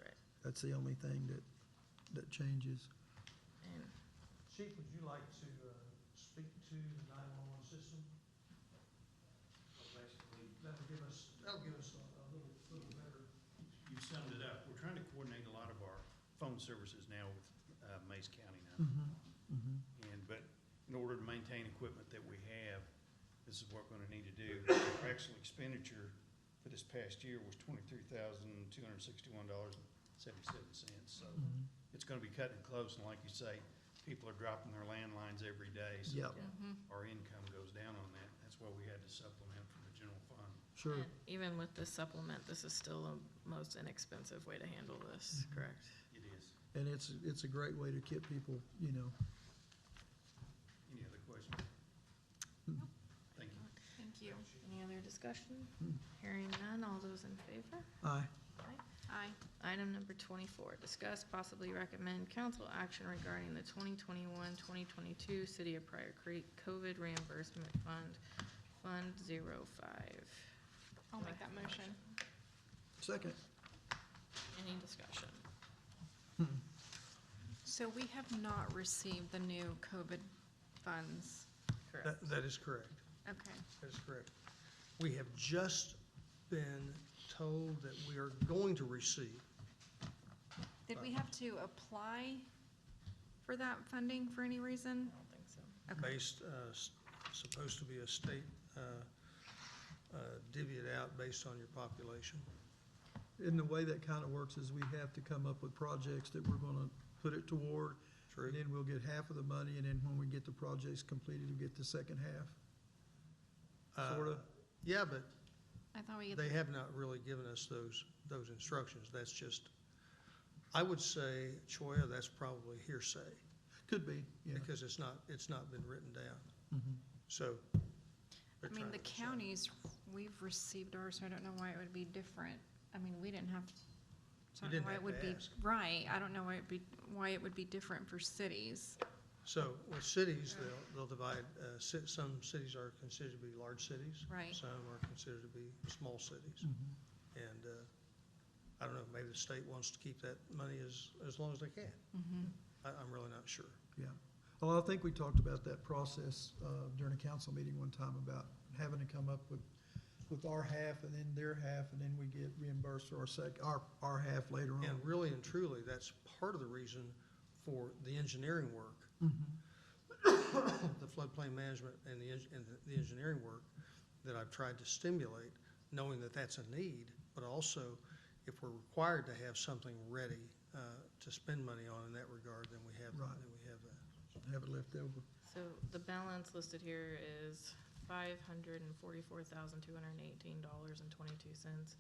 A: Right.
B: That's the only thing that changes.
A: And
D: Chief, would you like to speak to the 911 system?
N: Basically,
D: That'll give us a little better.
N: you summed it up. We're trying to coordinate a lot of our phone services now with Mays County now. But in order to maintain equipment that we have, this is what we're gonna need to do. Our actual expenditure for this past year was $23,261.77. So it's gonna be cutting it close, and like you say, people are dropping their landlines every day. So
B: Yep.
N: our income goes down on that. That's why we had to supplement from the general fund.
B: Sure.
A: and even with this supplement, this is still the most inexpensive way to handle this, correct?
N: It is.
B: And it's a great way to keep people, you know.
N: Any other questions? Thank you.
C: Thank you.
A: Any other discussion? Hearing none, all those in favor?
B: Aye.
C: Aye.
A: Item number 24, discuss possibly recommend council action regarding the 2021-2022 City of Pryor Creek COVID Reimbursement Fund, Fund 05.
C: I'll make that motion.
B: Second.
A: Any discussion?
C: So we have not received the new COVID funds.
A: Correct.
D: That is correct.
C: Okay.
D: That is correct. We have just been told that we are going to receive.
C: Did we have to apply for that funding for any reason?
A: I don't think so.
C: Okay.
D: Based, supposed to be a state, divvied out based on your population.
B: And the way that kind of works is we have to come up with projects that we're gonna put it toward.
D: True.
B: And then we'll get half of the money, and then when we get the projects completed, we'll get the second half. Sorta.
D: Yeah, but
C: I thought we,
D: they have not really given us those instructions. That's just, I would say, Choya, that's probably hearsay,
B: Could be, yeah.
D: because it's not been written down.
B: Mhm.
D: So.
C: I mean, the counties, we've received ours, so I don't know why it would be different. I mean, we didn't have, so I
D: You
C: don't know
D: didn't
C: why
D: have
C: it would
D: to
C: be,
D: ask.
C: right, I don't know why it would be different for cities.
D: So with cities, they'll divide, some cities are considered to be large cities.
C: Right.
D: Some are considered to be small cities. And I don't know, maybe the state wants to keep that money as long as they can. I'm really not sure.
B: Yeah. Well, I think we talked about that process during a council meeting one time about having to come up with our half and then their half, and then we get reimbursed for our half later on.
D: And really and truly, that's part of the reason for the engineering work, the floodplain management and the engineering work that I've tried to stimulate, knowing that that's a need, but also if we're required to have something ready to spend money on in that regard, then we have
B: Right.
D: that.
B: Have it left over.
A: So the balance listed here is $544,218.22.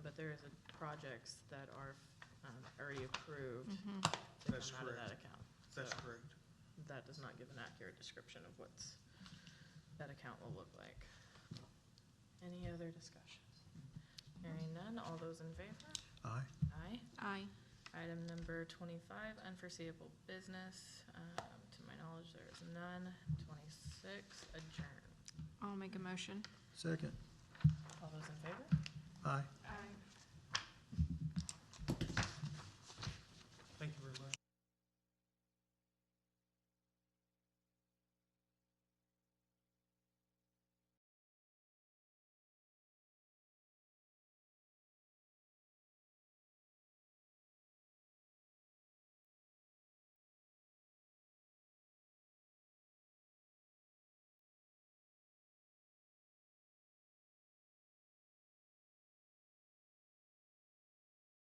A: But there is projects that are already approved to
D: That's
A: come out of that
D: correct.
A: account.
D: That's
A: So
D: correct.
A: that does not give an accurate description of what's that account will look like. Any other discussions? Hearing none, all those in favor?
B: Aye.
A: Aye.
C: Aye.
A: Item number 25, unforeseeable business. To my knowledge, there is none. 26, adjourn.
C: I'll make a motion.
B: Second.
A: All those in favor?
B: Aye.